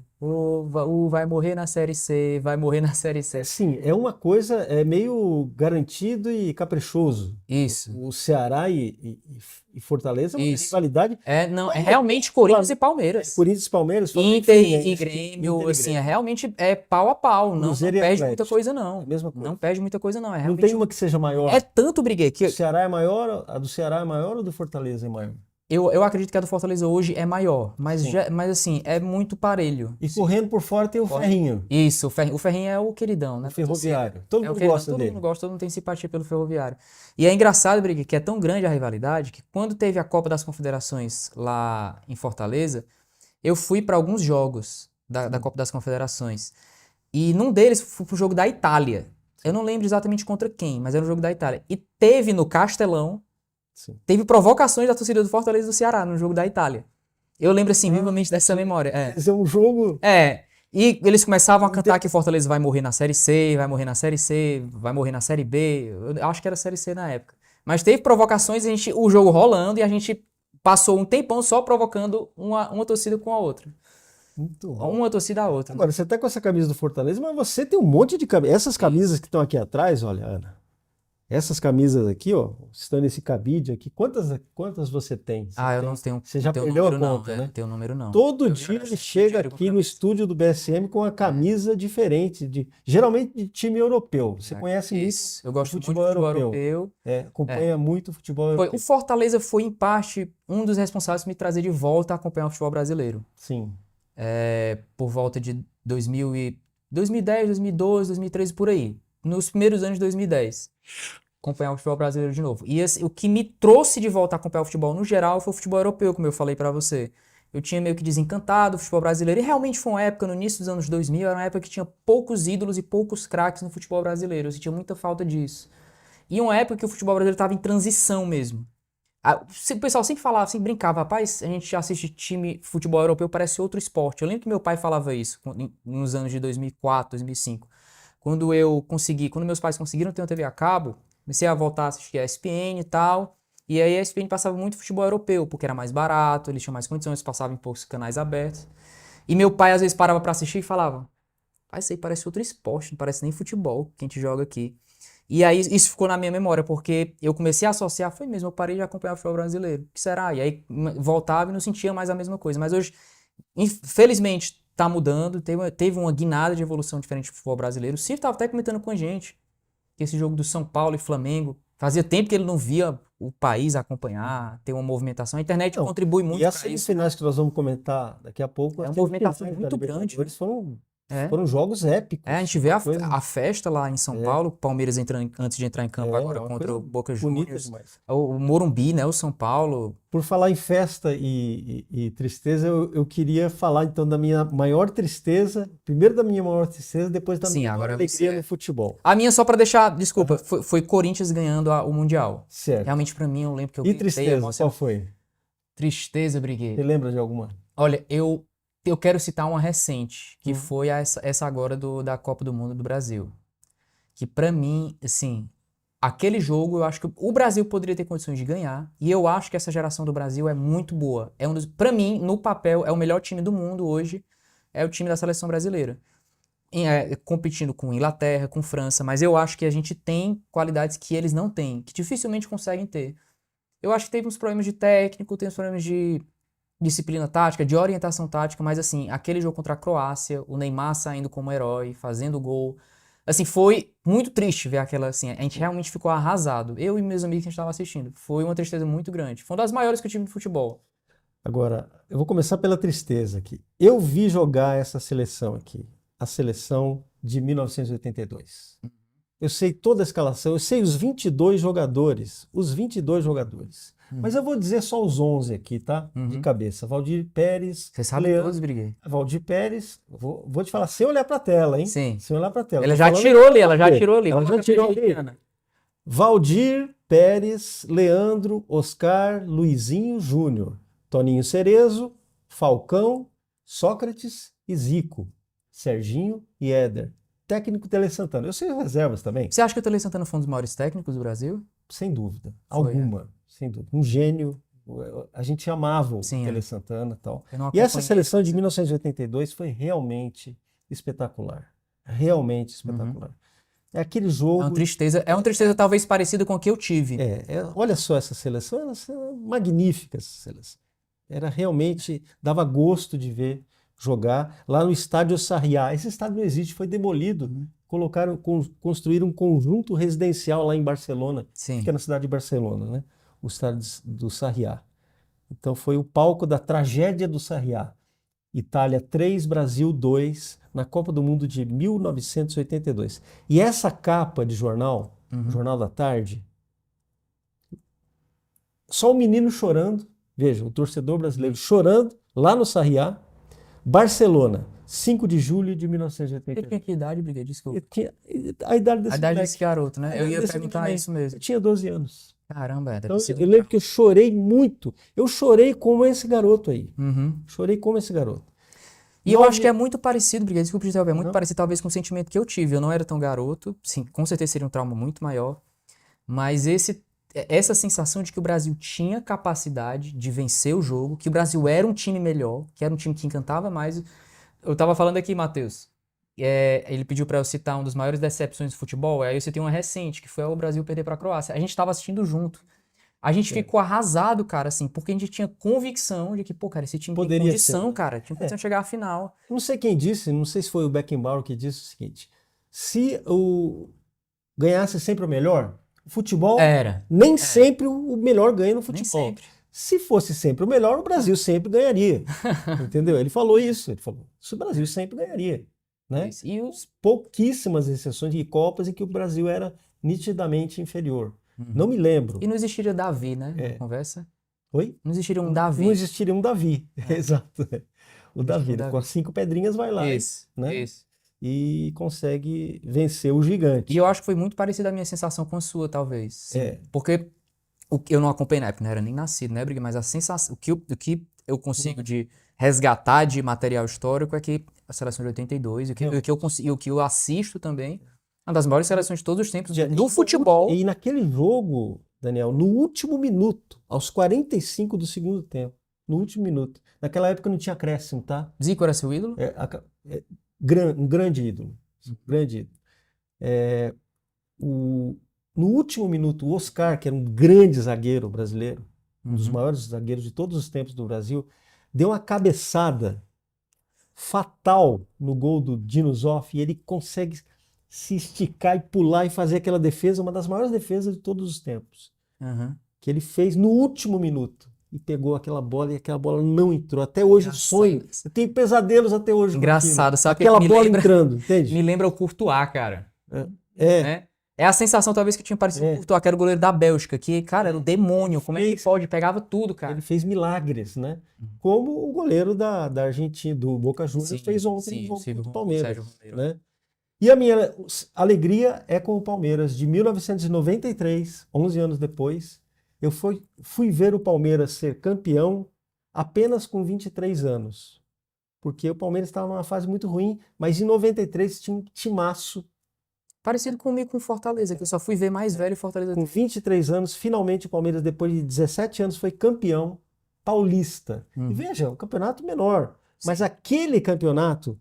vai morrer na Série C, vai morrer na Série C. Sim, é uma coisa, é meio garantido e caprichoso. Isso. O Ceará e Fortaleza é uma Isso. rivalidade. Não, é realmente Corinthians e Palmeiras. Corinthians e Palmeiras, Inter enfim, né? e Grêmio, Inter e assim, Grêmio. realmente é pau a pau, não Cruzeiro e perde Atlético. muita coisa, não. A mesma coisa. Não perde muita coisa, não. É Não realmente. tem uma que seja maior. É tanto, Briguei, que O Ceará é maior, a do Ceará é maior ou do Fortaleza é maior? eu acredito que a do Fortaleza hoje é maior, mas, Sim. mas assim, é muito parelho. E correndo por fora tem o Ferrinho, Isso, o Ferrinho é o queridão, né? o Ferroviário. Todo É o mundo queridão, gosta todo dele. mundo gosta, todo mundo tem simpatia pelo Ferroviário. E é engraçado, Briguei, que é tão grande a rivalidade que quando teve a Copa das Confederações lá em Fortaleza, eu fui para alguns jogos da Copa das Confederações. E num deles fui pro jogo da Itália. Eu não lembro exatamente contra quem, mas era um jogo da Itália. E teve no Castelão, Sim. teve provocações da torcida do Fortaleza e do Ceará no jogo da Itália. Eu lembro assim, vivamente dessa memória. Esse é um jogo. E eles começavam a cantar que Fortaleza vai morrer na Série C, vai morrer na Série C, vai morrer na Série B. Eu acho que era Série C na época. Mas teve provocações, o jogo rolando, e a gente passou um tempão só provocando uma torcida com a outra. Muito bom. Uma torcida a outra. Agora, você tá com essa camisa do Fortaleza, mas você tem um monte de camisas. Essas camisas que estão aqui atrás, olha, Ana. Essas camisas aqui, ó, estão nesse cabide aqui. Quantas você tem? Eu não tenho. Você já tenho perdeu a número, conta, não, né? Não tenho número, não. Todo dia ele chega aqui no estúdio do BSM com uma camisa diferente, geralmente de time europeu. Você conhece Isso. Eu muito gosto muito de futebol europeu. Acompanha muito o futebol europeu. O Fortaleza foi, em parte, um dos responsáveis por me trazer de volta a acompanhar o futebol brasileiro. Sim. Por volta de 2010, 2012, 2013, por aí. Nos primeiros anos de 2010. Acompanhar o futebol brasileiro de novo. E o que me trouxe de volta a acompanhar o futebol no geral foi o futebol europeu, como eu falei pra você. Eu tinha meio que desencantado o futebol brasileiro. E realmente foi uma época, no início dos anos 2000, era uma época que tinha poucos ídolos e poucos craques no futebol brasileiro. Eu sentia muita falta disso. E uma época que o futebol brasileiro estava em transição mesmo. O pessoal sempre falava, sempre brincava, rapaz, a gente assiste time futebol europeu, parece outro esporte. Eu lembro que meu pai falava isso nos anos de 2004, 2005. Quando meus pais conseguiram ter uma TV a cabo, comecei a voltar a assistir a ESPN e tal. E aí a ESPN passava muito futebol europeu, porque era mais barato, eles tinham mais condições, passavam em poucos canais abertos. E meu pai às vezes parava pra assistir e falava, pai, isso aí parece outro esporte, não parece nem futebol que a gente joga aqui. E aí isso ficou na minha memória, porque eu comecei a associar, foi mesmo, eu parei de acompanhar o futebol brasileiro. O que será? E aí voltava e não sentia mais a mesma coisa. Mas hoje, infelizmente, tá mudando, teve uma guinada de evolução diferente do futebol brasileiro. O Ciro estava até comentando com a gente que esse jogo do São Paulo e Flamengo, fazia tempo que ele não via o país acompanhar, ter uma movimentação. A internet contribui muito para isso. E as semifinais que nós vamos comentar daqui a pouco... É uma movimentação muito grande. Eles foram jogos épicos. A gente vê a festa lá em São Paulo, Palmeiras antes de entrar em campo agora contra o Boca Juniors. O Morumbi, né, o São Paulo. Por falar em festa e tristeza, eu queria falar então da minha maior tristeza, primeiro da minha maior tristeza, depois da minha maior alegria no futebol. A minha, só pra deixar, desculpa, foi Corinthians ganhando o Mundial. Certo. Realmente pra mim, eu lembro que eu E tristeza, qual foi? Tristeza, Briguei. Você lembra de alguma? Olha, eu quero citar uma recente, que foi essa agora da Copa do Mundo do Brasil. Que pra mim, assim, aquele jogo, eu acho que o Brasil poderia ter condições de ganhar, e eu acho que essa geração do Brasil é muito boa. Pra mim, no papel, é o melhor time do mundo hoje, é o time da seleção brasileira. Competindo com Inglaterra, com França, mas eu acho que a gente tem qualidades que eles não têm, que dificilmente conseguem ter. Eu acho que teve uns problemas de técnico, tem uns problemas de disciplina tática, de orientação tática, mas assim, aquele jogo contra a Croácia, o Neymar saindo como herói, fazendo gol, assim, foi muito triste ver aquela, assim, a gente realmente ficou arrasado. Eu e meus amigos que a gente estava assistindo, foi uma tristeza muito grande. Foi uma das maiores que eu tive no futebol. Agora, eu vou começar pela tristeza aqui. Eu vi jogar essa seleção aqui, a seleção de 1982. eu sei toda a escalação, eu sei os 22 jogadores. Os 22 jogadores. Mas eu vou dizer só os 11 aqui, tá? De cabeça. Valdir Pérez. Você sabe Leandro, todos, Briguei. Valdir Pérez. Vou te falar sem olhar pra tela, hein? Sim. Sem olhar pra tela. Ela Tô já falando- tirou ali, ela já tirou ali. Ela já Coloca tirou pra ali. Ana. Valdir Pérez, Leandro, Oscar, Luizinho Júnior, Toninho Cerezo, Falcão, Sócrates e Zico, Serginho e Éder. Técnico Tele Santana. Eu sei as reservas também, Você acha que o Tele Santana foi um dos maiores técnicos do Brasil? sem dúvida. Foi, Alguma, sem dúvida. Um gênio. A gente amava o Sim, Tele é. Santana e tal. Eu não E essa acompanhei. seleção de 1982 foi realmente espetacular. Realmente espetacular. É aquele jogo. É uma tristeza talvez parecida com a que eu tive. Olha só essa seleção, ela é magnífica essa seleção. Era realmente, dava gosto de ver jogar lá no estádio Sarriá. Esse estádio não existe, foi demolido. Construíram um conjunto residencial lá em Barcelona, Sim. fica na cidade de Barcelona, né? O estádio do Sarriá. Então foi o palco da tragédia do Sarriá. Itália 3, Brasil 2, na Copa do Mundo de 1982. E essa capa de jornal, Jornal da Tarde, só o menino chorando, veja, o torcedor brasileiro chorando, lá no Sarriá, Barcelona, 5 de julho de Ele 1982. tinha que idade, Briguei? Desculpa. Eu tinha a idade desse A idade moleque. desse garoto, né? Eu ia Desse perguntar moleque. isso mesmo. Eu tinha 12 anos. Caramba, deve Então, ter sido eu lembro que eu chorei muito. Eu chorei como esse garoto aí. Uhum. Chorei como esse garoto. E eu acho que é muito parecido, Briguei, desculpa te interromper, é muito Não. parecido talvez com o sentimento que eu tive. Eu não era tão garoto, sim, com certeza seria um trauma muito maior, mas essa sensação de que o Brasil tinha capacidade de vencer o jogo, que o Brasil era um time melhor, que era um time que encantava mais. Eu tava falando aqui, Matheus, ele pediu pra eu citar uma das maiores decepções do futebol, aí eu citei uma recente, que foi o Brasil perder pra Croácia. A gente tava assistindo junto. A gente ficou arrasado, cara, assim, porque a gente tinha convicção de que, pô, cara, esse time tem Poderia condição, ser. cara, tinha condição de chegar à final. Não sei quem disse, não sei se foi o Beckenbauer que disse o seguinte: se ganhasse sempre o melhor, o futebol, nem sempre o melhor ganha no Nem futebol. sempre. Se fosse sempre o melhor, o Brasil sempre ganharia. Entendeu? Ele falou isso. Ele falou: isso o Brasil sempre ganharia. Né? Isso. E os Pouquíssimas exceções de Copas em que o Brasil era nitidamente inferior. Não me lembro. E não existiria Davi, né? É. Na conversa. Oi? Não existiria um Davi. Não existiria um Davi. Exato. O Davi, Davi. com as 5 pedrinhas, vai lá Isso, né? isso. E consegue vencer o gigante. E eu acho que foi muito parecida a minha sensação com a sua, talvez. Sim. É. Porque eu não acompanhei na época, não era nem nascido, né, Briga? Mas a sensação, o que eu consigo de resgatar de material histórico é que a seleção de 82, o que eu assisto também, uma das maiores seleções de todos os tempos do futebol. E naquele jogo, Daniel, no último minuto, aos 45 do segundo tempo, no último minuto. Naquela época não tinha acréscimo, tá? Zico era seu ídolo? Um grande ídolo. Grande ídolo. No último minuto, o Oscar, que era um grande zagueiro brasileiro, um dos maiores zagueiros de todos os tempos do Brasil, deu uma cabeçada fatal no gol do Dino Zoff e ele consegue se esticar e pular e fazer aquela defesa, uma das maiores defesas de todos os tempos, que ele fez no último minuto. E pegou aquela bola e aquela bola não entrou. Até hoje eu sonho. Eu tenho pesadelos até hoje. Engraçado, sabe? Aquela Me bola lembra- entrando, entende? Me lembra o Courtois, cara. É. Né? É a sensação, talvez, que tinha parecido com o Courtois, que era o goleiro da Bélgica, que, cara, era o demônio. Como é que pode? Pegava tudo, cara. Ele fez milagres, né? Como o goleiro da Argentina, do Boca Juniors, Sim, fez ontem sim, no jogo sim, contra o o Palmeiras. Sérgio Romero. Né? E a minha alegria é com o Palmeiras, de 1993, 11 anos depois. Eu fui ver o Palmeiras ser campeão apenas com 23 anos. Porque o Palmeiras estava numa fase muito ruim, mas em 93 tinha um timaço. Parecido comigo com o Fortaleza, que eu só fui ver mais velho Fortaleza. Com 23 anos, finalmente o Palmeiras, depois de 17 anos, foi campeão paulista. E veja, um campeonato menor. Mas aquele campeonato,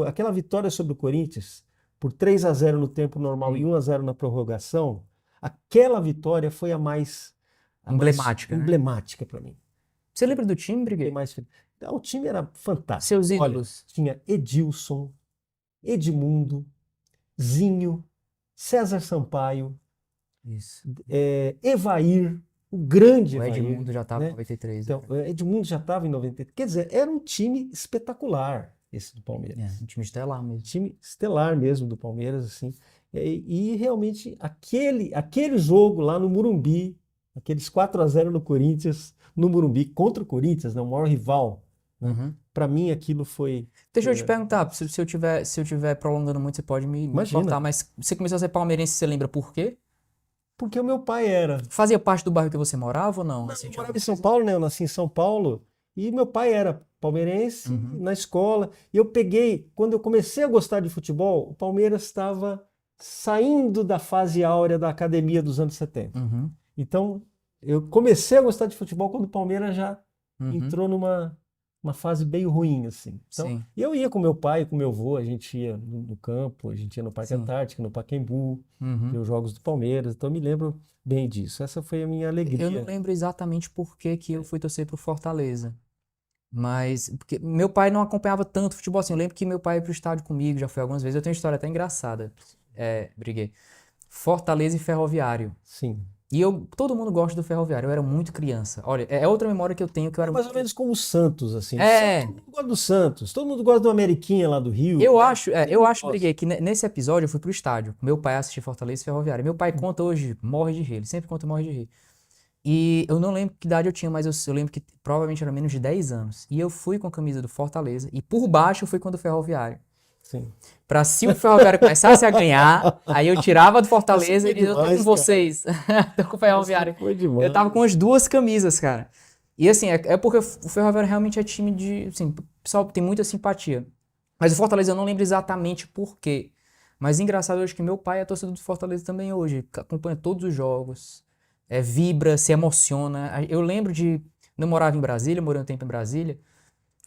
aquela vitória sobre o Corinthians, por 3-0 no tempo normal e 1-0 na prorrogação, aquela vitória foi a mais Emblemática, né? emblemática para mim. Você lembra do time, Fiquei Briguei? mais feliz. O time era fantástico. Seus Olha, ídolos? tinha Edilson, Edmundo, Zinho, César Sampaio, Isso. Evair, o grande O Evair. Edmundo já tava em né? 93. Então, Edmundo já estava em 93. Quer dizer, era um time espetacular esse do Palmeiras. Um time estelar mesmo. Time estelar mesmo do Palmeiras, assim. E realmente aquele jogo lá no Morumbi, aqueles 4-0 no Corinthians, no Morumbi, contra o Corinthians, né, o maior rival, né? Uhum. Para mim aquilo foi... Deixa eu te perguntar, se eu tiver prolongando muito, você pode me Imagina. cortar, mas você começou a ser palmeirense, você lembra por quê? Porque o meu pai era. Fazia parte do bairro que você morava ou não? Assim, Eu tinha morava em São Paulo, né? Eu nasci em São Paulo e meu pai era palmeirense na escola. E eu peguei, quando eu comecei a gostar de futebol, o Palmeiras estava saindo da fase áurea da academia dos anos 70. Uhum, Então, eu comecei a gostar de futebol quando o Palmeiras já uhum, entrou numa fase bem ruim, assim. Então, sim, e eu ia com meu pai, com meu avô, a gente ia no campo, a gente ia no Parque sim. Antártico, no Pacaembu, ver Uhum. os jogos do Palmeiras. Então, eu me lembro bem disso. Essa foi a minha Eu não alegria. lembro exatamente por que que eu fui torcer pro Fortaleza. Mas, porque meu pai não acompanhava tanto futebol assim. Eu lembro que meu pai ia pro estádio comigo, já foi algumas vezes. Eu tenho uma história até engraçada. Briguei. Fortaleza e Ferroviário. Sim. E todo mundo gosta do Ferroviário. Eu era muito criança. Olha, é outra memória que eu tenho que eu É era mais muito ou menos como o Santos, assim. É. Todo mundo gosta do Santos, todo mundo gosta do Ameriquinha lá do Rio. Eu né? acho, Todo eu mundo acho, gosta. Briguei, que nesse episódio eu fui pro estádio. Meu pai assistiu Fortaleza e Ferroviário. Meu pai conta hoje, morre de rir. Ele sempre conta, morre de rir. E eu não lembro que idade eu tinha, mas eu lembro que provavelmente era menos de 10 anos. E eu fui com a camisa do Fortaleza e por baixo eu fui com a do Ferroviário. Sim. Pra se o Ferroviário começasse a ganhar, aí eu tirava do Fortaleza Essa e foi dizia, eu tô demais, com cara. vocês. Tô com o Ferroviário. Foi demais. Eu tava com as duas camisas, cara. E assim, é porque o Ferroviário realmente é time de... Assim, o pessoal tem muita simpatia. Mas o Fortaleza eu não lembro exatamente por quê. Mas engraçado hoje que meu pai é torcedor do Fortaleza também hoje. Acompanha todos os jogos. Vibra, se emociona. Eu lembro de... Eu morava em Brasília, morei um tempo em Brasília.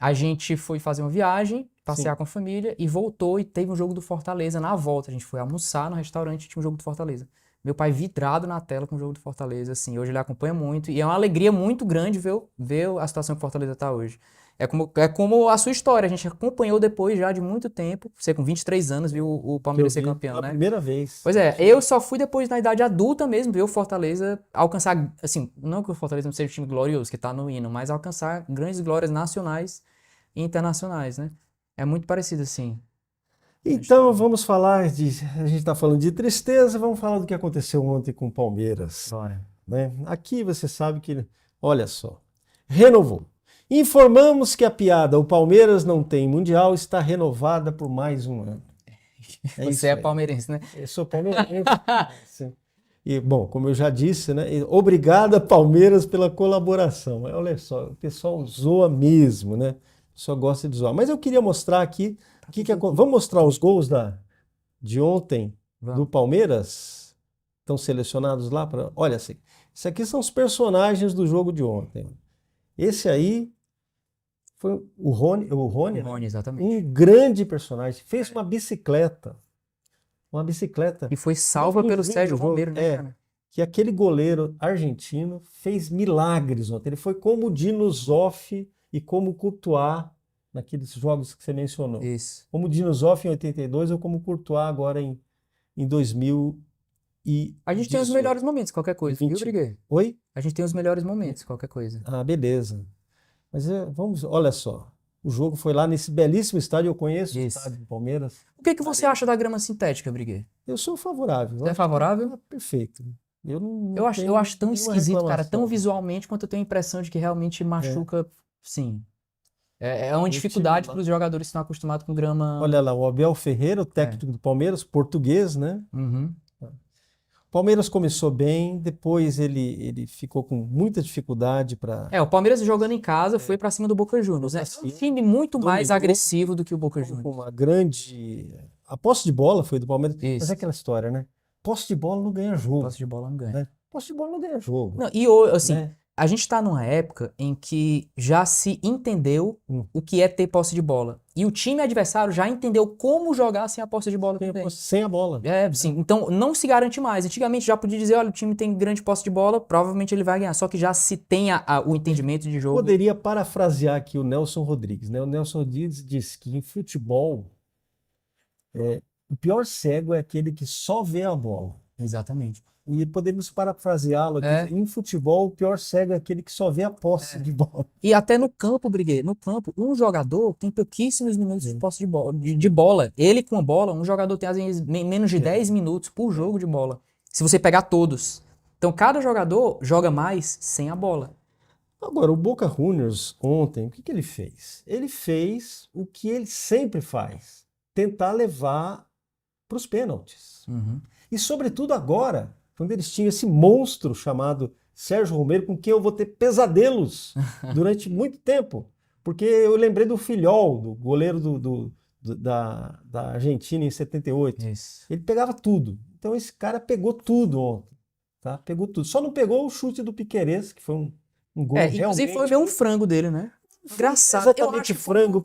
A gente foi fazer uma viagem, passear Sim. com a família e voltou e teve um jogo do Fortaleza na volta. A gente foi almoçar no restaurante e tinha um jogo do Fortaleza. Meu pai vidrado na tela com o jogo do Fortaleza, assim, hoje ele acompanha muito e é uma alegria muito grande ver a situação que o Fortaleza tá hoje. É como a sua história, a gente acompanhou depois já de muito tempo, você com 23 anos viu o Que eu Palmeiras ser vi campeão, pela né? primeira vez. Pois é, eu só fui depois na idade adulta mesmo ver o Fortaleza alcançar, assim, não que o Fortaleza não seja um time glorioso, que tá no hino, mas alcançar grandes glórias nacionais e internacionais, né? É muito parecido, assim. Então vamos falar de... A gente está falando de tristeza, vamos falar do que aconteceu ontem com o Palmeiras. Bora. Né? Aqui você sabe que... Olha só. Renovou. Informamos que a piada "o Palmeiras não tem Mundial" está renovada por mais um ano. Você isso é aí. palmeirense, né? Eu sou palmeirense. Sim. E, bom, como eu já disse, né? Obrigada, Palmeiras, pela colaboração. Olha só, o pessoal zoa mesmo, né? O pessoal gosta de zoar. Mas eu queria mostrar aqui. Vamos mostrar os gols de ontem do Vamos. Palmeiras? Estão selecionados lá para. Olha assim. Isso aqui são os personagens do jogo de ontem. Esse aí foi o Rony, O né? Rony, exatamente. Um grande personagem. Fez uma bicicleta. Uma bicicleta. E foi salva No pelo fim Sérgio do jogo, Romero, né, cara? que aquele goleiro argentino fez milagres ontem. Ele foi como o Dino Zoff e como o Courtois naqueles jogos que você mencionou. Isso. Como o Dino Zoff em 82 ou como o Courtois agora em 2018. A gente tem os melhores momentos, qualquer coisa, viu, 20. Briguei? Oi? A gente tem os melhores momentos, qualquer coisa. Ah, beleza. Mas olha só. O jogo foi lá nesse belíssimo estádio. Eu conheço o Isso. estádio do Palmeiras. O que você acha da grama sintética, Briguei? Eu sou favorável. Você é favorável? Perfeito. Eu não Eu acho tão tenho nenhuma esquisito, cara, tão reclamação. visualmente, quanto eu tenho a impressão de que realmente machuca, sim. É uma dificuldade para os jogadores que estão acostumados com grama. Olha lá, o Abel Ferreira, o técnico do Palmeiras, português, né? Uhum. O Palmeiras começou bem, depois ele ficou com muita dificuldade para... O Palmeiras jogando em casa foi pra cima do Boca Juniors, né? É um time muito mais dominou, agressivo do que o Boca com Juniors. uma grande... A posse de bola foi do Palmeiras, mas Isso. é aquela história, né? Posse de bola não ganha jogo. Posse de bola não ganha. Né? Posse de bola não ganha jogo. Não, e assim, né? a gente tá numa época em que já se entendeu o que é ter posse de bola. E o time adversário já entendeu como jogar sem a posse de bola também. Sem a bola. Sim. Então não se garante mais. Antigamente já podia dizer, olha, o time tem grande posse de bola, provavelmente ele vai ganhar. Só que já se tem o entendimento de jogo. Poderia parafrasear aqui o Nelson Rodrigues, né? O Nelson Rodrigues disse que em futebol o pior cego é aquele que só vê a bola. Exatamente. E podemos parafraseá-lo aqui. É. Em futebol, o pior cego é aquele que só vê a posse de bola. E até no campo, Briguet, no campo, um jogador tem pouquíssimos minutos de posse de bola. Ele com a bola, um jogador tem às vezes menos de 10 minutos por jogo de bola. Se você pegar todos. Então cada jogador joga mais sem a bola. Agora, o Boca Juniors ontem, o que ele fez? Ele fez o que ele sempre faz: tentar levar para os pênaltis. E, sobretudo, agora, quando eles tinham esse monstro chamado Sérgio Romero, com quem eu vou ter pesadelos durante muito tempo. Porque eu lembrei do Filhol, do goleiro da Argentina em 78. Isso. Ele pegava tudo. Então, esse cara pegou tudo ontem. Tá? Pegou tudo. Só não pegou o chute do Piquerez, que foi um gol Inclusive realmente... foi ver um frango dele, né? Engraçado. Exatamente, frango,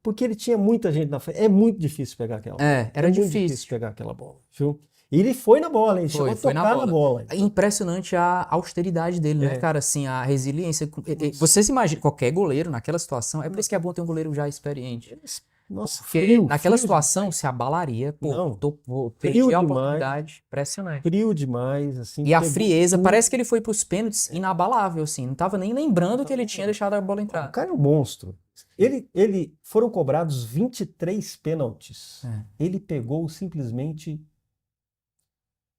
porque ele tinha muita gente na frente. É muito difícil pegar aquela bola. Era muito difícil. pegar aquela bola, viu? E ele foi na bola, ele chegou a Foi tocar na bola. Impressionante a austeridade dele, né, cara? Assim, a resiliência. Você se imagina, qualquer goleiro naquela situação, é por isso que é bom ter um goleiro já experiente. Nossa, Porque naquela frio situação se abalaria, Não. perdi Frio a demais. oportunidade. Impressionante. frio demais, assim. E a pegou frieza, tudo. parece que ele foi pros pênaltis inabalável, assim. Não tava nem lembrando que ele tinha deixado a bola O entrar. cara é um monstro. Foram cobrados 23 pênaltis. Ele pegou simplesmente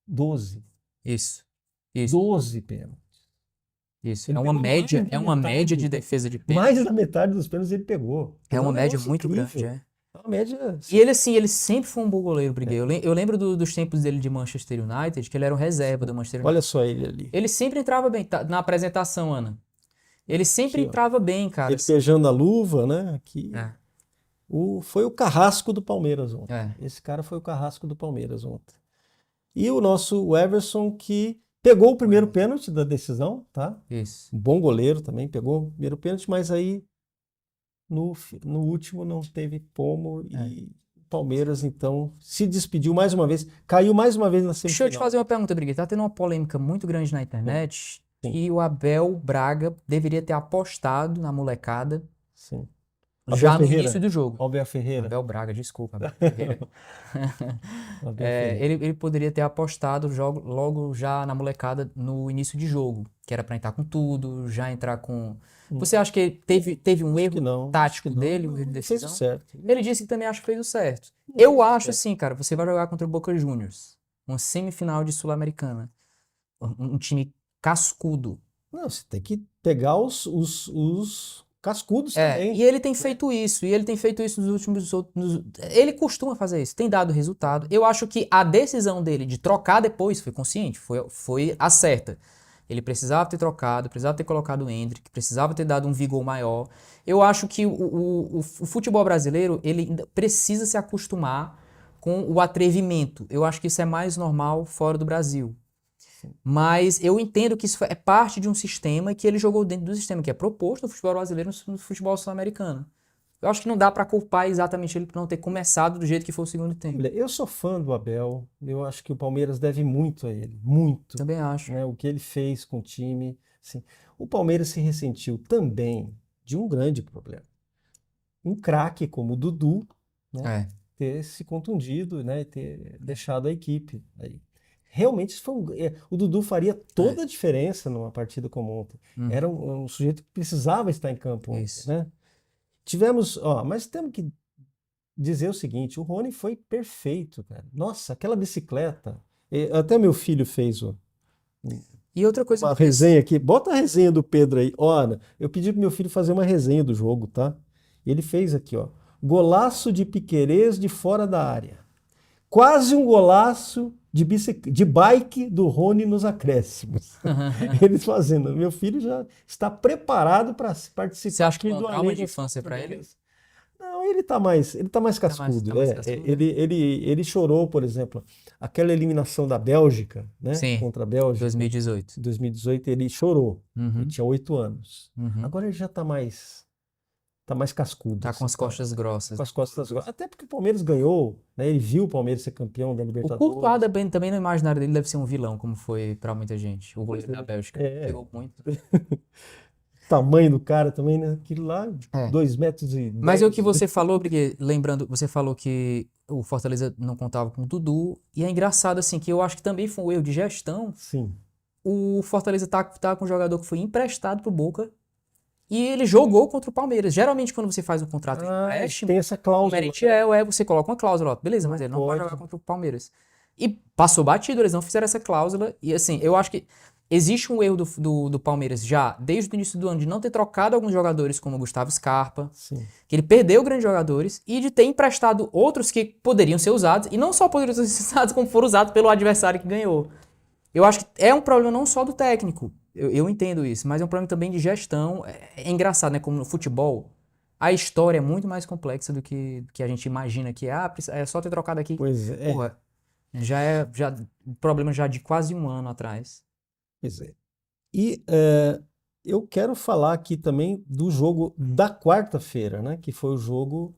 12. Isso. 12 pênaltis. Isso. Ele É uma pegou média, mais da é uma metade. média de defesa de pênalti. Mais da metade dos pênaltis ele pegou. É uma um média negócio muito incrível. grande, É uma média... E ele, assim, ele sempre foi um bom goleiro, Briguet. Eu lembro dos tempos dele de Manchester United, que ele era um reserva do Manchester United. Olha só ele ali. Ele sempre entrava bem. Na apresentação, Ana. Ele sempre Aqui, ó. entrava bem, cara. Ele beijando a luva, né? Aqui. É. Foi o carrasco do Palmeiras ontem. É. Esse cara foi o carrasco do Palmeiras ontem. E o nosso Everson, que pegou o primeiro pênalti da decisão, tá? Isso. Um bom goleiro também, pegou o primeiro pênalti, mas aí no último não teve pomo e o Palmeiras, então, se despediu mais uma vez, caiu mais uma vez na Deixa eu semifinal. te fazer uma pergunta, Briguet. Tá tendo uma polêmica muito grande na internet Sim. e o Abel Braga deveria ter apostado na molecada Sim. já Abel no Ferreira. início do jogo. Abel Ferreira. Abel Braga, desculpa. Abel Ferreira. Abel Ferreira. Ele poderia ter apostado logo já na molecada no início de jogo, que era pra entrar com tudo, já entrar com... Você acha que teve um Acho que erro não, tático acho que não. dele, um erro de Ele fez o decisão? certo. Ele disse que também acha que fez o certo. Eu acho assim, cara, você vai jogar contra o Boca Juniors, uma semifinal de Sul-Americana, um time cascudo. Não, você tem que pegar os cascudos também. E ele tem feito isso, nos últimos... Ele costuma fazer isso, tem dado resultado. Eu acho que a decisão dele de trocar depois foi consciente, foi a certa. Ele precisava ter trocado, precisava ter colocado o Endrick, precisava ter dado um vigor maior. Eu acho que o futebol brasileiro, ele ainda precisa se acostumar com o atrevimento. Eu acho que isso é mais normal fora do Brasil. Mas eu entendo que isso é parte de um sistema e que ele jogou dentro do sistema que é proposto no futebol brasileiro e no futebol sul-americano. Eu acho que não dá pra culpar exatamente ele por não ter começado do jeito que foi o segundo tempo. Olha, eu sou fã do Abel, eu acho que o Palmeiras deve muito a ele, muito. Também acho. Né, o que ele fez com o time. Assim. O Palmeiras se ressentiu também de um grande problema. Um craque como o Dudu, né, ter se contundido, né, ter deixado a equipe aí. Realmente isso foi o Dudu faria toda a diferença numa partida como ontem. Era um sujeito que precisava estar em campo ontem, né? Tivemos, mas temos que dizer o seguinte, o Rony foi perfeito, cara. Nossa, aquela bicicleta. Até meu filho fez E outra coisa uma resenha aqui. Bota a resenha do Pedro aí. Olha, eu pedi pro meu filho fazer uma resenha do jogo, tá? Ele fez aqui, ó. Golaço de Piquerez de fora da área. Quase um golaço de bike do Rony nos acréscimos. Eles fazendo. Meu filho já está preparado para participar. Você acha que é um do trauma de Além infância para ele? Não, ele tá mais cascudo. Tá mais cascudo, Ele chorou, por exemplo, aquela eliminação da Bélgica, né? Sim, Contra a Bélgica. 2018. Em 2018 ele chorou. Ele tinha 8 anos. Agora ele já tá mais cascudo. Tá com as costas grossas. Com as costas grossas. Até porque o Palmeiras ganhou, né? Ele viu o Palmeiras ser campeão da O Libertadores. Courtois também no imaginário dele deve ser um vilão, como foi pra muita gente. O goleiro da Bélgica. Pegou muito. O tamanho do cara também, né? Aquilo lá, 2 metros e 10. Mas é o que você falou, porque lembrando, você falou que o Fortaleza não contava com o Dudu. E é engraçado, assim, que eu acho que também foi um erro de gestão. Sim. O Fortaleza tá com um jogador que foi emprestado pro Boca e ele jogou contra o Palmeiras. Geralmente, quando você faz um contrato de empréstimo, Tem essa o cláusula. Merentiel você coloca uma cláusula, ó, beleza, mas ele não pode pode. jogar contra o Palmeiras. E passou batido, eles não fizeram essa cláusula. E assim, eu acho que existe um erro do Palmeiras já, desde o início do ano, de não ter trocado alguns jogadores como o Gustavo Scarpa, Sim. que ele perdeu grandes jogadores, e de ter emprestado outros que poderiam ser usados, e não só poderiam ser usados, como foram usados pelo adversário que ganhou. Eu acho que é um problema não só do técnico, eu entendo isso, mas é um problema também de gestão. É engraçado, né? Como no futebol, a história é muito mais complexa do que a gente imagina que é só ter trocado aqui. Pois é. Porra, o problema já de quase um ano atrás. Pois é. E eu quero falar aqui também do jogo da quarta-feira, né? Que foi o jogo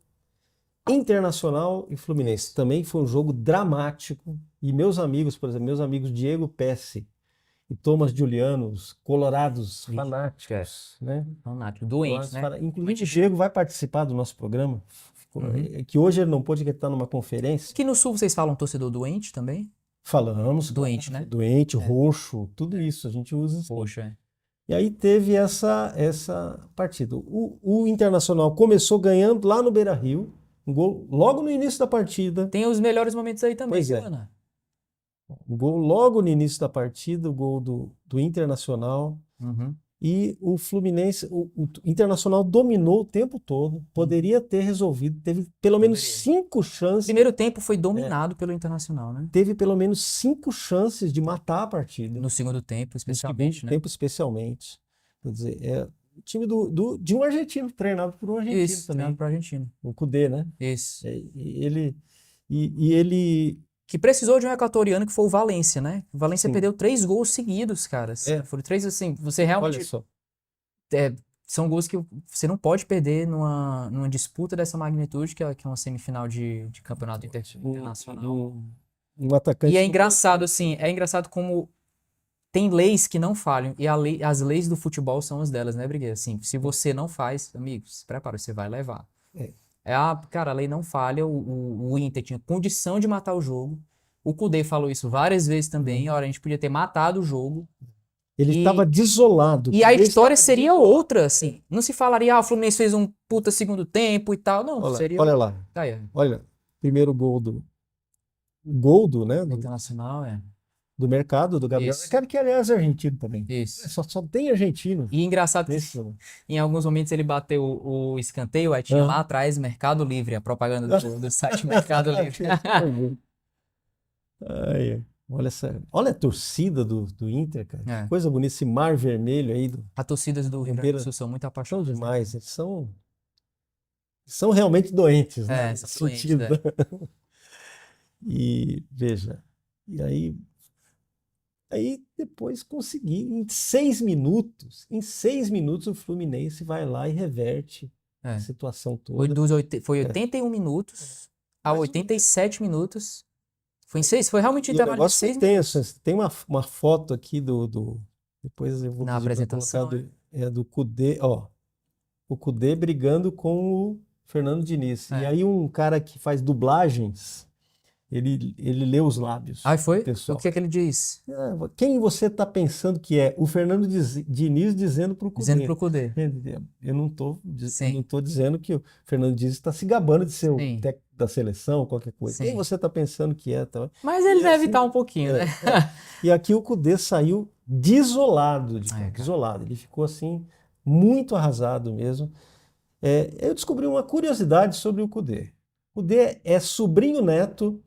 Internacional e Fluminense. Também foi um jogo dramático. E meus amigos, por exemplo, meus amigos Diego Pesce e Thomas Juliano, os colorados fanáticos, né? Fanático, doente, né? Inclusive o Diego vai participar do nosso programa, que hoje ele não pôde, porque ele está numa conferência. Aqui no Sul vocês falam torcedor doente também? Falamos. Doente, né? Doente, roxo, tudo isso a gente usa. Assim. Poxa, E aí teve essa partida. O Internacional começou ganhando lá no Beira-Rio, um gol logo no início da partida. Tem os melhores momentos aí também, Pois é. Ana? Um gol logo no início da partida, o gol do Internacional. Uhum. E o Fluminense, o Internacional dominou o tempo todo, poderia ter resolvido, teve pelo menos 5 O chances. primeiro tempo foi dominado pelo Internacional, né? Teve pelo menos 5 chances de matar a partida. No segundo tempo, No especialmente, segundo né? tempo, especialmente. Quer dizer, é o time de um argentino, treinado por um argentino Isso, também. treinado pro argentino. O Cudê, né? Isso. Ele Que precisou de um equatoriano que foi o Valência, né? O Valência Sim. perdeu 3 gols seguidos, cara. Foram 3, assim, você realmente... olha só. São gols que você não pode perder numa disputa dessa magnitude, que é uma semifinal de campeonato internacional. Um atacante. E é engraçado, assim, como tem leis que não falham, e as leis do futebol são as delas, né, Brigueiro? Assim, se você não faz, amigos, se prepara, você vai levar. Cara, a lei não falha, o Inter tinha condição de matar o jogo, o Cudê falou isso várias vezes também, a gente podia ter matado o jogo. Ele estava desolado. E a história seria outra, assim. Não se falaria, o Fluminense fez um puta segundo tempo e tal. Não, seria... Olha lá. Aí, Olha, primeiro gol do né, Internacional, do mercado, do Gabriel. Isso. Quero que, aliás, é argentino também. Isso. Só tem argentino. E engraçado que em alguns momentos ele bateu o escanteio, aí tinha lá atrás Mercado Livre, a propaganda do site Mercado Livre. Olha a torcida do Inter, cara. Que coisa bonita, esse mar vermelho aí. As torcidas do Rio Grande do Sul são muito apaixonadas. São demais, eles são realmente doentes, né? São doentes, E veja, e aí depois consegui, em 6 minutos o Fluminense vai lá e reverte a situação toda. Foi 81 minutos a 87 minutos. Foi realmente um intervalo de 6 minutos. Tem uma foto aqui depois eu vou na apresentação do Cudê, ó. O Cudê brigando com o Fernando Diniz. E aí um cara que faz dublagens, ele lê os lábios. Foi? Pessoal. O que é que ele diz? Quem você está pensando que é? O Fernando Diniz dizendo para o Cudê. Dizendo para o Cudê. Eu não tô dizendo que o Fernando Diniz está se gabando de ser o técnico da seleção, qualquer coisa. Quem você está pensando que é? Tá? Mas ele deve estar um pouquinho, né? E aqui o Cudê saiu desolado. Desolado. Ele ficou assim, muito arrasado mesmo. Eu descobri uma curiosidade sobre o Cudê. O Cudê é sobrinho neto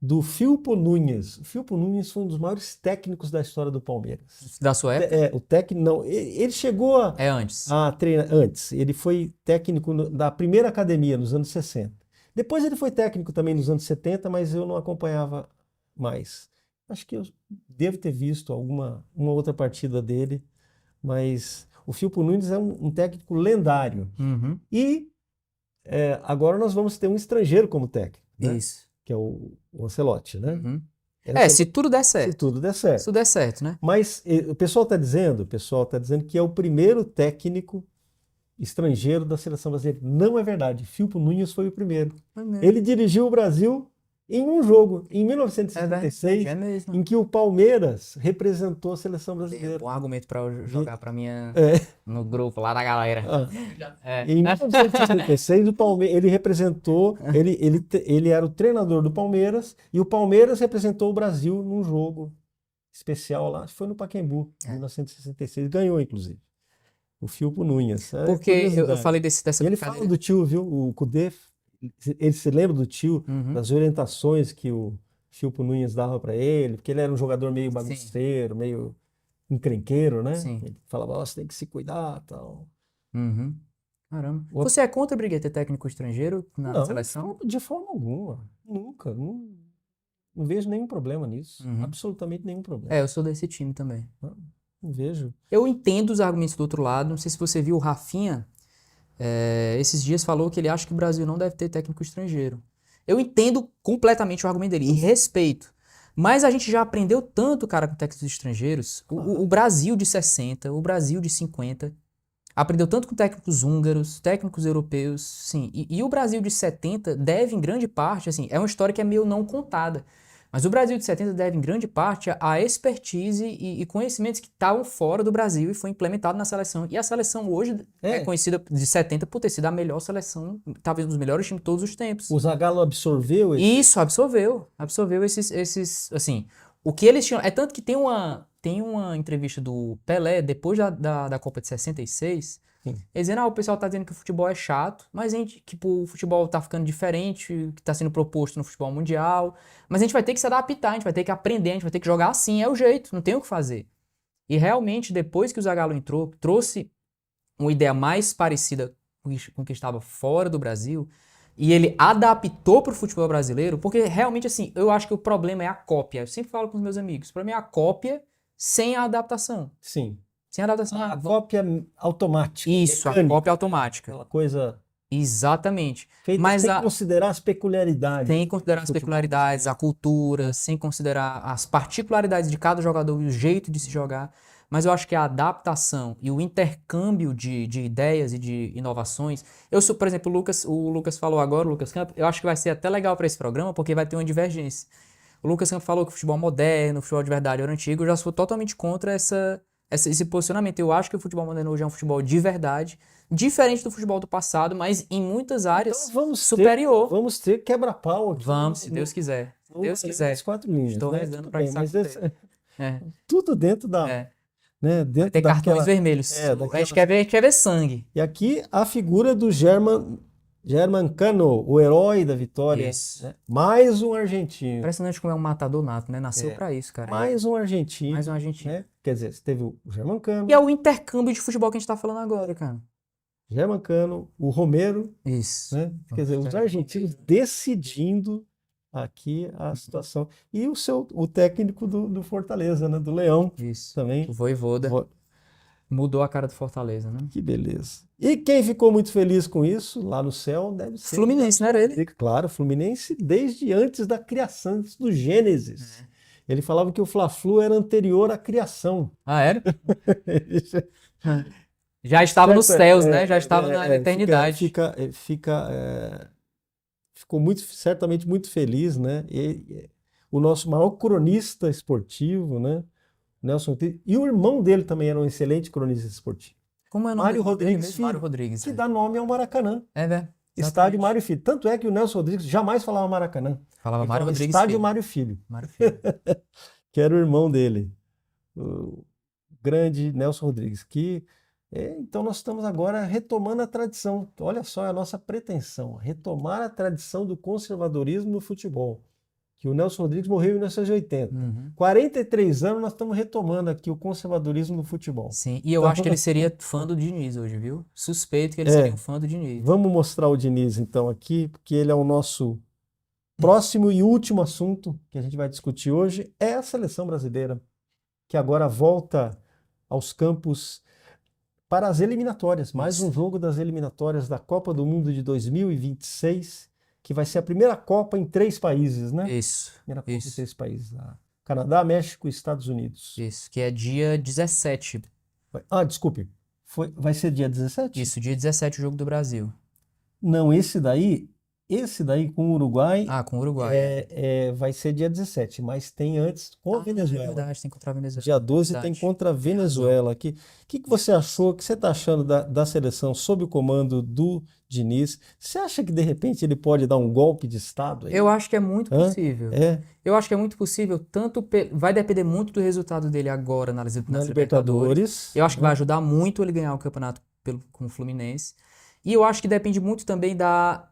do Filpo Nunes. O Filpo Nunes foi um dos maiores técnicos da história do Palmeiras. Da sua época? O técnico, não. Ele chegou antes. a treinar antes. Ele foi técnico da primeira academia, nos anos 60. Depois ele foi técnico também nos anos 70, mas eu não acompanhava mais. Acho que eu devo ter visto uma outra partida dele, mas o Filpo Nunes é um técnico lendário. Uhum. E agora nós vamos ter um estrangeiro como técnico. Né? Isso. Que é o Ancelotti, né? Uhum. Se tudo der certo. Se tudo der certo. Se tudo der certo, né? Mas o pessoal está dizendo que é o primeiro técnico estrangeiro da seleção brasileira. Não é verdade. Filpo Nunes foi o primeiro. Foi mesmo. Ele dirigiu o Brasil em um jogo, em É 1976, verdade, é mesmo. em que o Palmeiras representou a seleção É brasileira. bom argumento pra eu jogar pra minha... É. No grupo lá da galera. Ah, É. em 1976, o Palmeiras, ele representou, ele era o treinador do Palmeiras, e o Palmeiras representou o Brasil num jogo especial lá, acho que foi no Pacaembu, em 1966, ganhou, inclusive. O Filpo Nunes. É Porque eu curiosidade. falei dessa E ele fala brincadeira. do tio, viu? O Cudê, ele se lembra do tio, Uhum. das orientações que o Filpo Nunes dava para ele, porque ele era um jogador meio bagunceiro, meio encrenqueiro, né? Sim. Ele falava, ó, você tem que se cuidar, tal. Uhum. Caramba. Outro- Você é contra, Briguet, ter técnico estrangeiro na Não, seleção? de forma alguma. Nunca. Não vejo nenhum problema nisso. Uhum. Absolutamente nenhum problema. É, eu sou desse time também. Não vejo. Eu entendo os argumentos do outro lado. Não sei se você viu o Rafinha, esses dias falou que ele acha que o Brasil não deve ter técnico estrangeiro. Eu entendo completamente o argumento dele e respeito. Mas a gente já aprendeu tanto, cara, com técnicos estrangeiros. O Brasil de 60, o Brasil de 50, aprendeu tanto com técnicos húngaros, técnicos europeus, sim. E o Brasil de 70 deve, em grande parte, assim, é uma história que é meio não contada. Mas o Brasil de 70 deve, em grande parte, à expertise e conhecimentos que estavam fora do Brasil e foi implementado na seleção. E a seleção hoje é conhecida de 70 por ter sido a melhor seleção, talvez um dos melhores times de todos os tempos. O Zagallo absorveu esse... Isso, absorveu esses, assim, o que eles tinham, é tanto que tem uma entrevista do Pelé, depois da Copa de 66, Sim. ele dizendo, o pessoal tá dizendo que o futebol é chato, mas a gente, tipo, o futebol tá ficando diferente, que tá sendo proposto no futebol mundial, mas a gente vai ter que se adaptar, a gente vai ter que aprender, a gente vai ter que jogar assim, é o jeito, não tem o que fazer. E realmente, depois que o Zagallo entrou, trouxe uma ideia mais parecida com o que estava fora do Brasil, e ele adaptou para o futebol brasileiro, porque realmente, assim, eu acho que o problema é a cópia. Eu sempre falo com os meus amigos, o problema é a cópia sem a adaptação. Sim. Sem a adaptação. A cópia automática. Isso, mecânica, a cópia automática. aquela coisa Exatamente. feita Mas sem considerar as peculiaridades. sem considerar as peculiaridades, a cultura, sem considerar as particularidades de cada jogador e o jeito de se jogar. Mas eu acho que a adaptação e o intercâmbio de ideias e de inovações. Por exemplo, o Lucas falou agora, o Lucas Campos, eu acho que vai ser até legal para esse programa, porque vai ter uma divergência. O Lucas Campos falou que o futebol moderno, o futebol de verdade era antigo, eu já sou totalmente contra esse posicionamento. Eu acho que o futebol moderno hoje é um futebol de verdade, diferente do futebol do passado, mas em muitas áreas Então superior. Vamos ter quebra-pau aqui. Vamos, se Deus quiser. Se Deus quiser. As 4 linhas. Estou né? rezando Tudo para bem, que mas isso tudo dentro da... Né, Vai dentro ter cartões daquela... vermelhos. A gente quer ver sangue. E aqui a figura do German Cano, o herói da vitória. Isso. Né? Mais um argentino. Impressionante como é um matador nato, né? Nasceu pra isso, cara. Mais um argentino. Mais um argentino. Né? Quer dizer, você teve o German Cano. E é o intercâmbio de futebol que a gente tá falando agora, cara. German Cano, o Romero. Isso. Né? Quer dizer, os argentinos decidindo aqui a situação. E o técnico do Fortaleza, né? Do Leão. Isso. Também. O Vojvoda mudou a cara do Fortaleza, né? Que beleza. E quem ficou muito feliz com isso, lá no céu, deve ser... Fluminense, não era ele? Claro, Fluminense desde antes da criação, antes do Gênesis. Ele falava que o Fla-Flu era anterior à criação. Ah, era? Já estava nos céus, né? Já estava na eternidade. Ficou certamente muito feliz, né? O nosso maior cronista esportivo, né? Nelson Rodrigues, e o irmão dele também era um excelente cronista esportivo. Como é o nome Mário dele Rodrigues mesmo? Filho, Mário Rodrigues. que dá nome ao Maracanã. É, velho. Estádio Mário Filho. Tanto é que o Nelson Rodrigues jamais falava Maracanã. Falava Mário Rodrigues Estádio Filho. Mário Filho. Mário Filho. Que era o irmão dele, o grande Nelson Rodrigues. Então nós estamos agora retomando a tradição. Olha só, é a nossa pretensão, retomar a tradição do conservadorismo no futebol. Que o Nelson Rodrigues morreu em 1980. 43 anos nós estamos retomando aqui o conservadorismo no futebol. Sim, e eu acho que ele seria fã do Diniz hoje, viu? Suspeito que ele seria um fã do Diniz. Vamos mostrar o Diniz então aqui, porque ele é o nosso próximo e último assunto que a gente vai discutir hoje, é a seleção brasileira, que agora volta aos campos para as eliminatórias. Mais um jogo das eliminatórias da Copa do Mundo de 2026, que vai ser a primeira Copa em 3 países, né? Isso. Primeira Copa em 3 países. Canadá, México e Estados Unidos. Isso, que é dia 17. Desculpe. Vai ser dia 17? Isso, dia 17 o jogo do Brasil. Não, esse daí com o Uruguai Com o Uruguai. vai ser dia 17, mas tem antes com a É Venezuela. verdade, tem contra a Venezuela. Dia 12 tem Verdade. contra a Venezuela aqui. O que você achou, o que você está achando da seleção sob o comando do Diniz? Você acha que de repente ele pode dar um golpe de Estado aí? Eu acho que é muito Hã? possível. É, Eu acho que é muito possível, vai depender muito do resultado dele agora nas na Libertadores. Libertadores. Eu acho que vai ajudar muito ele ganhar o campeonato com o Fluminense. E eu acho que depende muito também da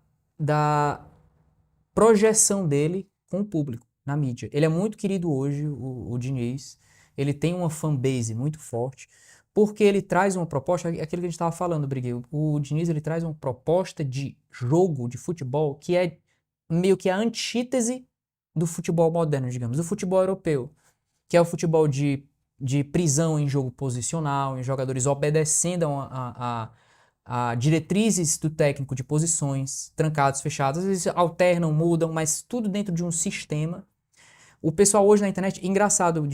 projeção dele com o público, na mídia. Ele é muito querido hoje, o Diniz. Ele tem uma fanbase muito forte, porque ele traz uma proposta, aquilo que a gente estava falando, Briguei. O Diniz, ele traz uma proposta de jogo, de futebol, que é meio que a antítese do futebol moderno, digamos, do futebol europeu, que é o futebol de prisão em jogo posicional, em jogadores obedecendo a diretrizes do técnico de posições, trancados, fechados, às vezes alternam, mudam, mas tudo dentro de um sistema. O pessoal hoje na internet, engraçado,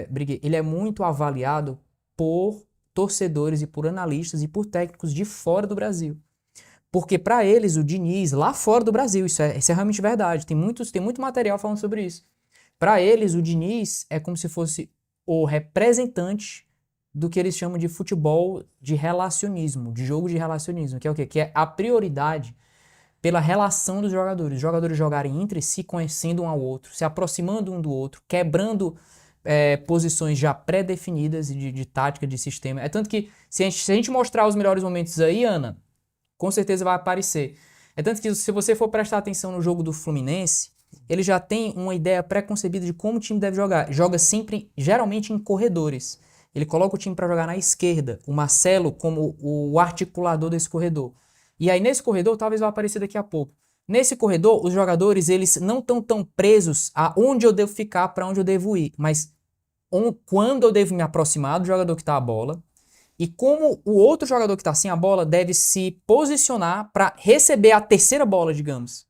Briguet, ele é muito avaliado por torcedores e por analistas e por técnicos de fora do Brasil. Porque para eles, o Diniz, lá fora do Brasil, isso é realmente verdade, tem muito material falando sobre isso. Para eles, o Diniz é como se fosse o representante do que eles chamam de futebol de relacionismo, de jogo de relacionismo, que é o quê? Que é a prioridade pela relação dos jogadores. Os jogadores jogarem entre si, conhecendo um ao outro, se aproximando um do outro, quebrando posições já pré-definidas de tática, de sistema. É tanto que, se a gente mostrar os melhores momentos aí, Ana, com certeza vai aparecer. É tanto que, se você for prestar atenção no jogo do Fluminense, ele já tem uma ideia pré-concebida de como o time deve jogar. Joga sempre, geralmente, em corredores. Ele coloca o time para jogar na esquerda, o Marcelo como o articulador desse corredor. E aí, nesse corredor, talvez vai aparecer daqui a pouco. Nesse corredor, os jogadores, eles não estão tão presos a onde eu devo ficar, para onde eu devo ir, mas quando eu devo me aproximar do jogador que está a bola e como o outro jogador que está sem a bola deve se posicionar para receber a terceira bola, digamos.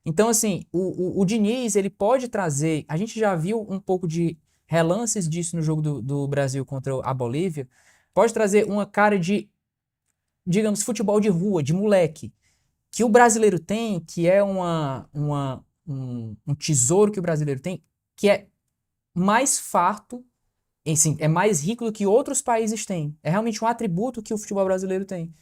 Então, assim, o Diniz, ele pode trazer... A gente já viu um pouco de relances disso no jogo do Brasil contra a Bolívia. Pode trazer uma cara de, digamos, futebol de rua, de moleque, que o brasileiro tem, que é um tesouro que o brasileiro tem, que é mais farto, assim, é mais rico do que outros países têm. É realmente um atributo que o futebol brasileiro tem.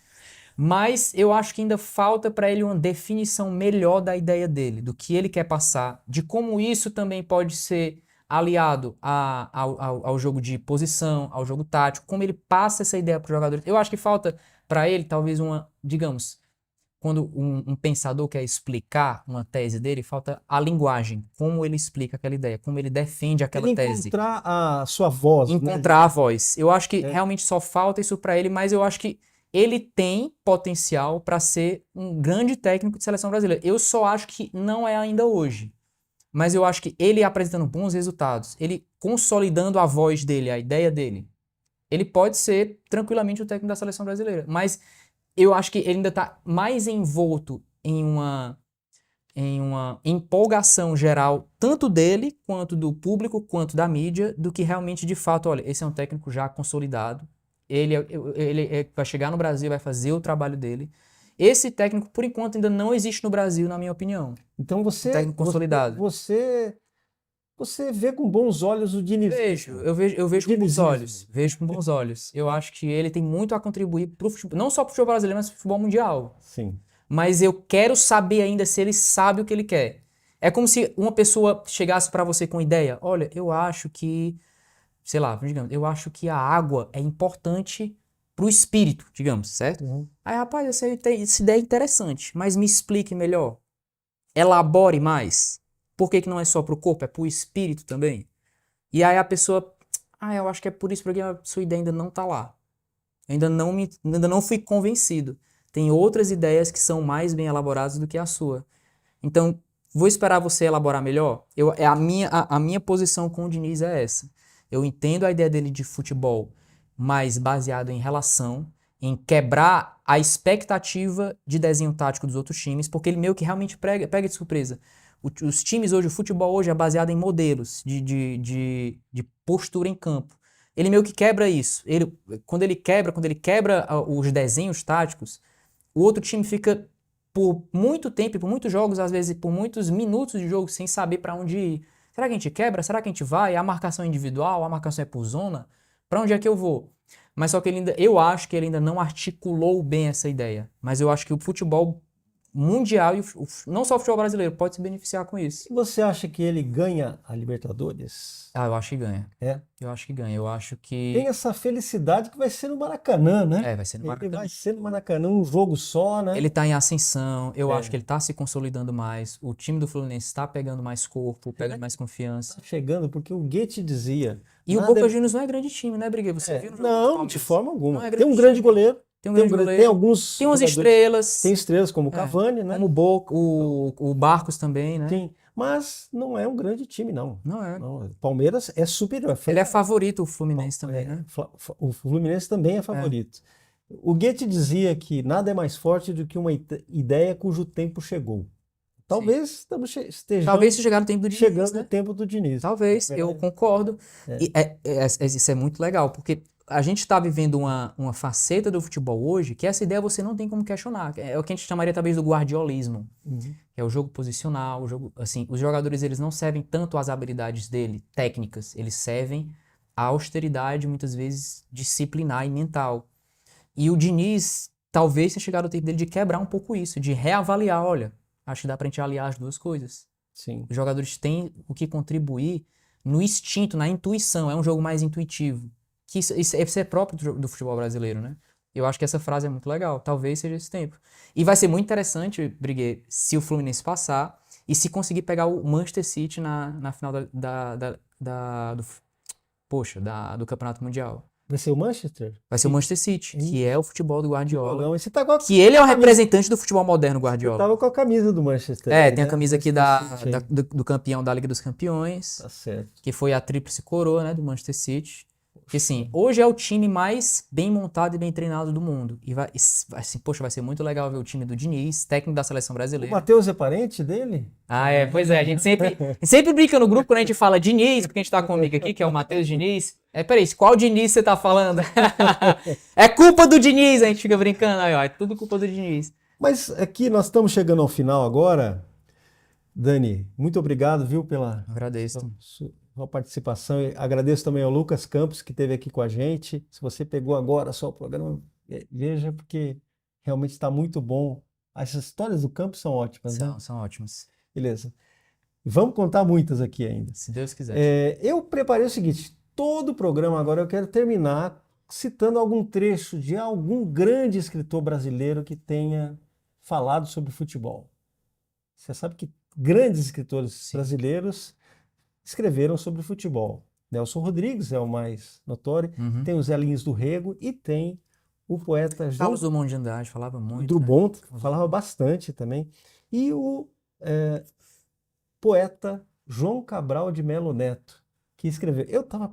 Mas eu acho que ainda falta para ele uma definição melhor da ideia dele, do que ele quer passar, de como isso também pode ser aliado ao jogo de posição, ao jogo tático, como ele passa essa ideia para os jogadores. Eu acho que falta para ele talvez digamos, quando um pensador quer explicar uma tese dele, falta a linguagem, como ele explica aquela ideia, como ele defende aquela tese. Encontrar a sua voz, né? Encontrar a voz. Eu acho que realmente só falta isso para ele, mas eu acho que ele tem potencial para ser um grande técnico de seleção brasileira. Eu só acho que não é ainda hoje. Mas eu acho que ele apresentando bons resultados, ele consolidando a voz dele, a ideia dele, ele pode ser tranquilamente o técnico da seleção brasileira. Mas eu acho que ele ainda está mais envolto em uma empolgação geral, tanto dele, quanto do público, quanto da mídia, do que realmente, de fato, olha, esse é um técnico já consolidado, ele vai chegar no Brasil, vai fazer o trabalho dele. Esse técnico, por enquanto, ainda não existe no Brasil, na minha opinião. Então Técnico consolidado. Você vê com bons olhos o Diniz. Eu vejo com bons olhos. Vejo com bons olhos. Eu acho que ele tem muito a contribuir pro futebol, não só pro futebol brasileiro, mas pro futebol mundial. Sim. Mas eu quero saber ainda se ele sabe o que ele quer. É como se uma pessoa chegasse pra você com ideia, olha, eu acho que, sei lá, digamos, eu acho que a água é importante pro espírito, digamos, certo? Uhum. Aí, rapaz, essa ideia é interessante, mas me explique melhor. Elabore mais. Por que não é só pro corpo, é pro espírito também? E aí a pessoa, eu acho que é por isso porque a sua ideia ainda não tá lá. Ainda não fui convencido. Tem outras ideias que são mais bem elaboradas do que a sua. Então, vou esperar você elaborar melhor. A minha posição com o Diniz é essa. Eu entendo a ideia dele de futebol mais baseado em relação, em quebrar a expectativa de desenho tático dos outros times, porque ele meio que realmente pega de surpresa. Os times hoje, o futebol hoje é baseado em modelos de postura em campo. ele meio que quebra isso. Quando ele quebra os desenhos táticos, o outro time fica por muito tempo, por muitos jogos, às vezes por muitos minutos de jogo, sem saber pra onde ir. Será que a gente quebra? Será que a gente vai? A marcação é individual? A marcação é por zona? Pra onde é que eu vou? Mas só que eu acho que ele ainda não articulou bem essa ideia. Mas eu acho que o futebol mundial, e não só o futebol brasileiro, pode se beneficiar com isso. E você acha que ele ganha a Libertadores? Ah, eu acho que ganha. É. Eu acho que ganha. Eu acho que... Tem essa felicidade que vai ser no Maracanã, né? vai ser no Ele Maracanã. vai ser no Maracanã, um jogo só, né? Ele tá em ascensão, eu acho que ele tá se consolidando mais. O time do Fluminense tá pegando mais corpo, pegando mais confiança. Tá chegando, porque o Goethe dizia... E o nada Boca Juniors não é grande time, né, Briguei? Você viu no jogo do Não, Palmeiras? de forma alguma. Não é Tem um grande grande time. goleiro. Tem um grande Tem goleiro. alguns Tem umas jogadores- estrelas. Tem estrelas como o Cavani, né? Como o Boca, o Barcos também, né? Tem, mas não é um grande time, não. Não é. Não, o Palmeiras é superior. Ele é favorito, o Fluminense também, né? O Fluminense também é favorito. O Goethe dizia que nada é mais forte do que uma ideia cujo tempo chegou. Talvez estejamos Talvez se chegar no tempo do Diniz, chegando né? no tempo do Diniz. Talvez, É eu verdade. concordo. E isso é muito legal, porque a gente está vivendo uma faceta do futebol hoje que essa ideia você não tem como questionar. É o que a gente chamaria talvez do guardiolismo, que é o jogo posicional, o jogo, assim, os jogadores eles não servem tanto às habilidades dele, técnicas, eles servem à austeridade, muitas vezes disciplinar e mental. E o Diniz talvez tenha chegado o tempo dele de quebrar um pouco isso, de reavaliar, olha, acho que dá pra gente aliar as duas coisas. Sim. Os jogadores têm o que contribuir no instinto, na intuição. É um jogo mais intuitivo. Que isso é próprio do futebol brasileiro, né? Eu acho que essa frase é muito legal. Talvez seja esse tempo. E vai ser muito interessante, Briguet, se o Fluminense passar e se conseguir pegar o Manchester City na final do Campeonato Mundial. Vai ser o Manchester? Vai ser o Manchester City, que é o futebol do Guardiola. Bolão. E você tá com a Que ele é o camisa- representante do futebol moderno, Eu Guardiola. tava com a camisa do Manchester. É, aí, tem a né? camisa aqui Manchester City aí. do campeão da Liga dos Campeões, Tá certo. que foi a tríplice coroa, né, do Manchester City. Que assim, hoje é o time mais bem montado e bem treinado do mundo. E vai ser muito legal ver o time do Diniz, técnico da seleção O brasileira. Matheus é parente dele? Pois é, a gente sempre brinca no grupo quando a gente fala Diniz, porque a gente tá comigo aqui, que é o Matheus Diniz. Peraí, qual Diniz você tá falando? É culpa do Diniz, a gente fica brincando aí, ó, é tudo culpa do Diniz. Mas aqui nós estamos chegando ao final agora. Dani, muito obrigado, viu, pela Agradeço. sua participação. E agradeço também ao Lucas Campos, que esteve aqui com a gente. Se você pegou agora só o programa, veja, porque realmente está muito bom. As histórias do campo são ótimas, né? São ótimos. Beleza. Vamos contar muitas aqui ainda. Se Deus quiser. Eu preparei o seguinte: todo o programa agora eu quero terminar citando algum trecho de algum grande escritor brasileiro que tenha falado sobre futebol. Você sabe que grandes escritores brasileiros escreveram sobre futebol. Nelson Rodrigues é o mais notório, tem o Zé Lins do Rego e tem o poeta João Carlos Drummond de Andrade falava muito. Drummond, falava bastante também, e o poeta João Cabral de Melo Neto, que escreveu. Eu estava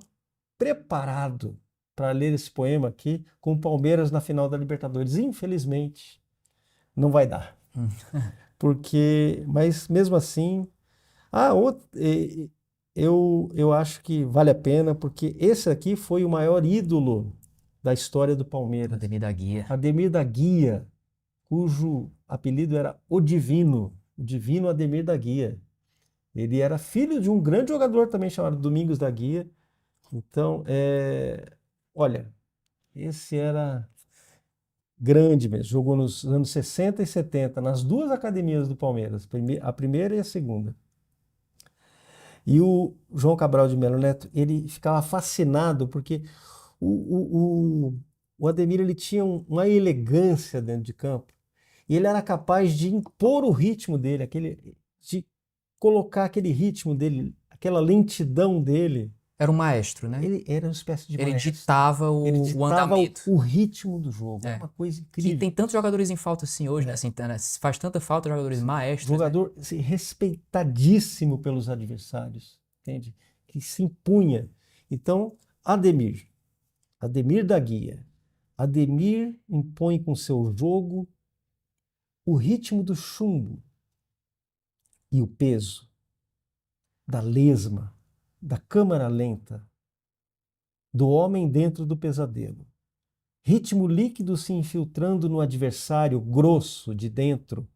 preparado para ler esse poema aqui com o Palmeiras na final da Libertadores. Infelizmente, não vai dar. Mas mesmo assim, eu acho que vale a pena, porque esse aqui foi o maior ídolo da história do Palmeiras. Ademir da Guia. Ademir da Guia, cujo apelido era o Divino Ademir da Guia. Ele era filho de um grande jogador também chamado Domingos da Guia. Então, olha, esse era grande mesmo. Jogou nos anos 60 e 70, nas duas academias do Palmeiras, a primeira e a segunda. E o João Cabral de Melo Neto, ele ficava fascinado porque o Ademir ele tinha uma elegância dentro de campo e ele era capaz de impor o ritmo dele, de colocar aquele ritmo dele, aquela lentidão dele. Era um maestro, né? Ele era uma espécie de Ele maestro. ditava o andamento. o ritmo do jogo. É uma coisa incrível. Que tem tantos jogadores em falta assim hoje, né? Assim, faz tanta falta jogadores maestros. Jogador assim, respeitadíssimo pelos adversários, entende? Que se impunha. Então, Ademir da Guia. Ademir impõe com seu jogo o ritmo do chumbo e o peso da lesma, da câmara lenta, do homem dentro do pesadelo. Ritmo líquido se infiltrando no adversário grosso de dentro,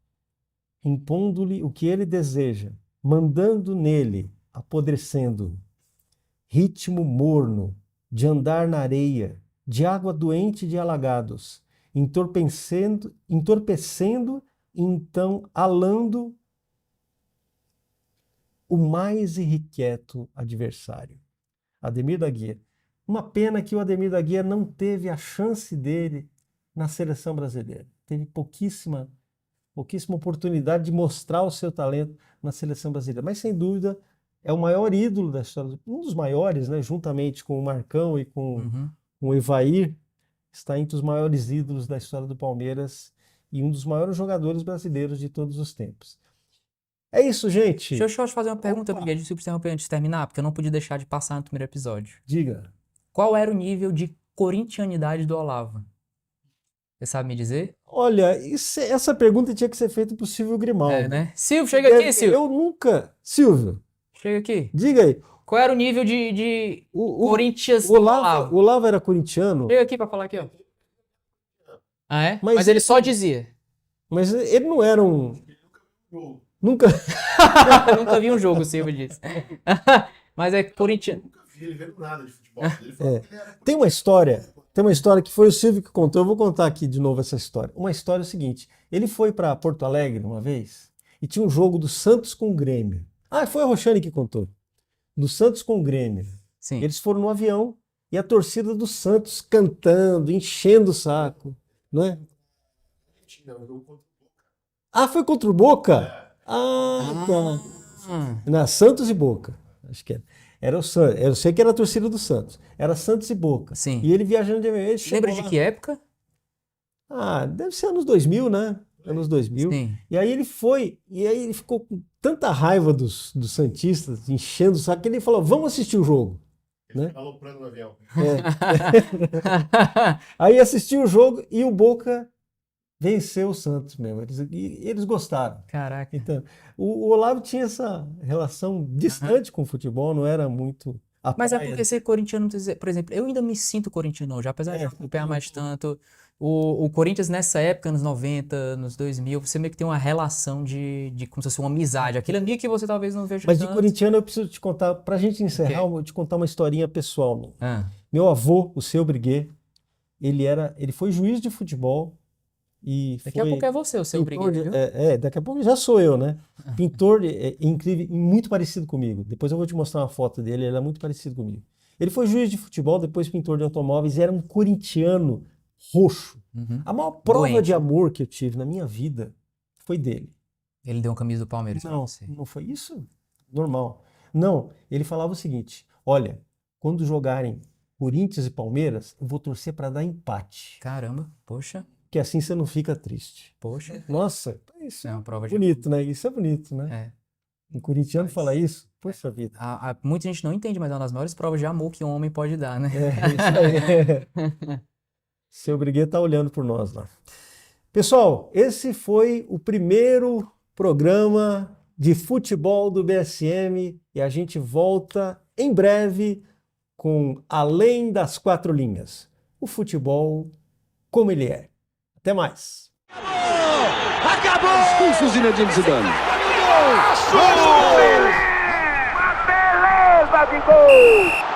impondo-lhe o que ele deseja, mandando nele, apodrecendo. Ritmo morno, de andar na areia, de água doente de alagados, entorpecendo e então alando o mais irrequieto adversário. Ademir da Guia. Uma pena que o Ademir da Guia não teve a chance dele na seleção brasileira. Teve pouquíssima oportunidade de mostrar o seu talento na seleção brasileira. Mas, sem dúvida, é o maior ídolo da história, um dos maiores, né, juntamente com o Marcão e com o Evair, está entre os maiores ídolos da história do Palmeiras e um dos maiores jogadores brasileiros de todos os tempos. É isso, gente. Deixa eu te fazer uma pergunta, Miguel, desculpa interromper antes de terminar, porque eu não podia deixar de passar no primeiro episódio. Diga. Qual era o nível de corintianidade do Olavo? Você sabe me dizer? Olha, essa pergunta tinha que ser feita para o Silvio Grimaldi. É, né? Silvio, chega aqui, Silvio. Eu nunca... Silvio, Chega aqui. diga aí. Qual era o nível de Corinthians O do Olavo? Olavo era corintiano, Chega aqui pra falar aqui, ó. Ah, é? Mas Mas ele só dizia. mas ele não era um... Nunca... Nunca vi um jogo, o Silvio disse. Mas é corintiano. Nunca vi ele vendo nada de futebol. Ele falou que ele era... Tem uma história que foi o Silvio que contou. Eu vou contar aqui de novo essa história. Uma história é o seguinte: ele foi para Porto Alegre uma vez e tinha um jogo do Santos com o Grêmio. Ah, foi a Roxane que contou. Do Santos com o Grêmio. Sim. Eles foram no avião e a torcida do Santos cantando, enchendo o saco, não é? Tinha um jogo contra o Boca. Ah, foi contra o Boca? Ah, tá. Na Santos e Boca. Acho que era. Era o Santos. Eu sei que era a torcida do Santos. Era Santos e Boca. Sim. E ele viajando de avião. Ele chegou Lembra de lá. que época? Ah, deve ser anos 2000, né? Anos 2000. Sim. E aí ele foi, e aí ele ficou com tanta raiva dos santistas, enchendo o saco, que ele falou: vamos assistir o jogo. Ele Né? ficava aloprando no avião. Aí assistiu o jogo e o Boca venceu o Santos mesmo. Eles gostaram. Caraca. Então, o Olavo tinha essa relação distante com o futebol, não era muito a Mas é praia porque ser corintiano, por exemplo, eu ainda me sinto corintiano hoje, apesar de não acompanhar mais tanto. O Corinthians nessa época, anos 90, anos 2000, você meio que tem uma relação de como se fosse uma amizade. Aquele amigo que você talvez não veja Mas de tanto. corintiano eu preciso te contar, pra gente encerrar, eu vou te contar uma historinha pessoal minha. Ah, Meu avô, o seu Briguet, ele foi juiz de futebol e daqui a foi pouco é você, o seu pintor brigueiro, de- viu? daqui a pouco já sou eu, né? Pintor incrível, e muito parecido comigo. Depois eu vou te mostrar uma foto dele, ele é muito parecido comigo. Ele foi juiz de futebol, depois pintor de automóveis, e era um corintiano roxo. Uhum. A maior prova Doente. de amor que eu tive na minha vida foi dele. Ele deu uma camisa do Palmeiras pra Não, você. não foi isso? Normal. Não, ele falava o seguinte: olha, quando jogarem Corinthians e Palmeiras, eu vou torcer para dar empate, Caramba, poxa, que assim você não fica triste. poxa. Nossa, isso É é uma prova de bonito, né? Isso é bonito, né? É. Um corintiano fala isso? Poxa vida. Muita gente não entende, mas é uma das maiores provas de amor que um homem pode dar, né? É isso aí. Seu Briguet tá olhando por nós lá. Pessoal, esse foi o primeiro programa de futebol do BSM e a gente volta em breve com Além das Quatro Linhas. O futebol como ele é. Até mais. Expulso o Zinedine Zidane. Uma beleza de gol!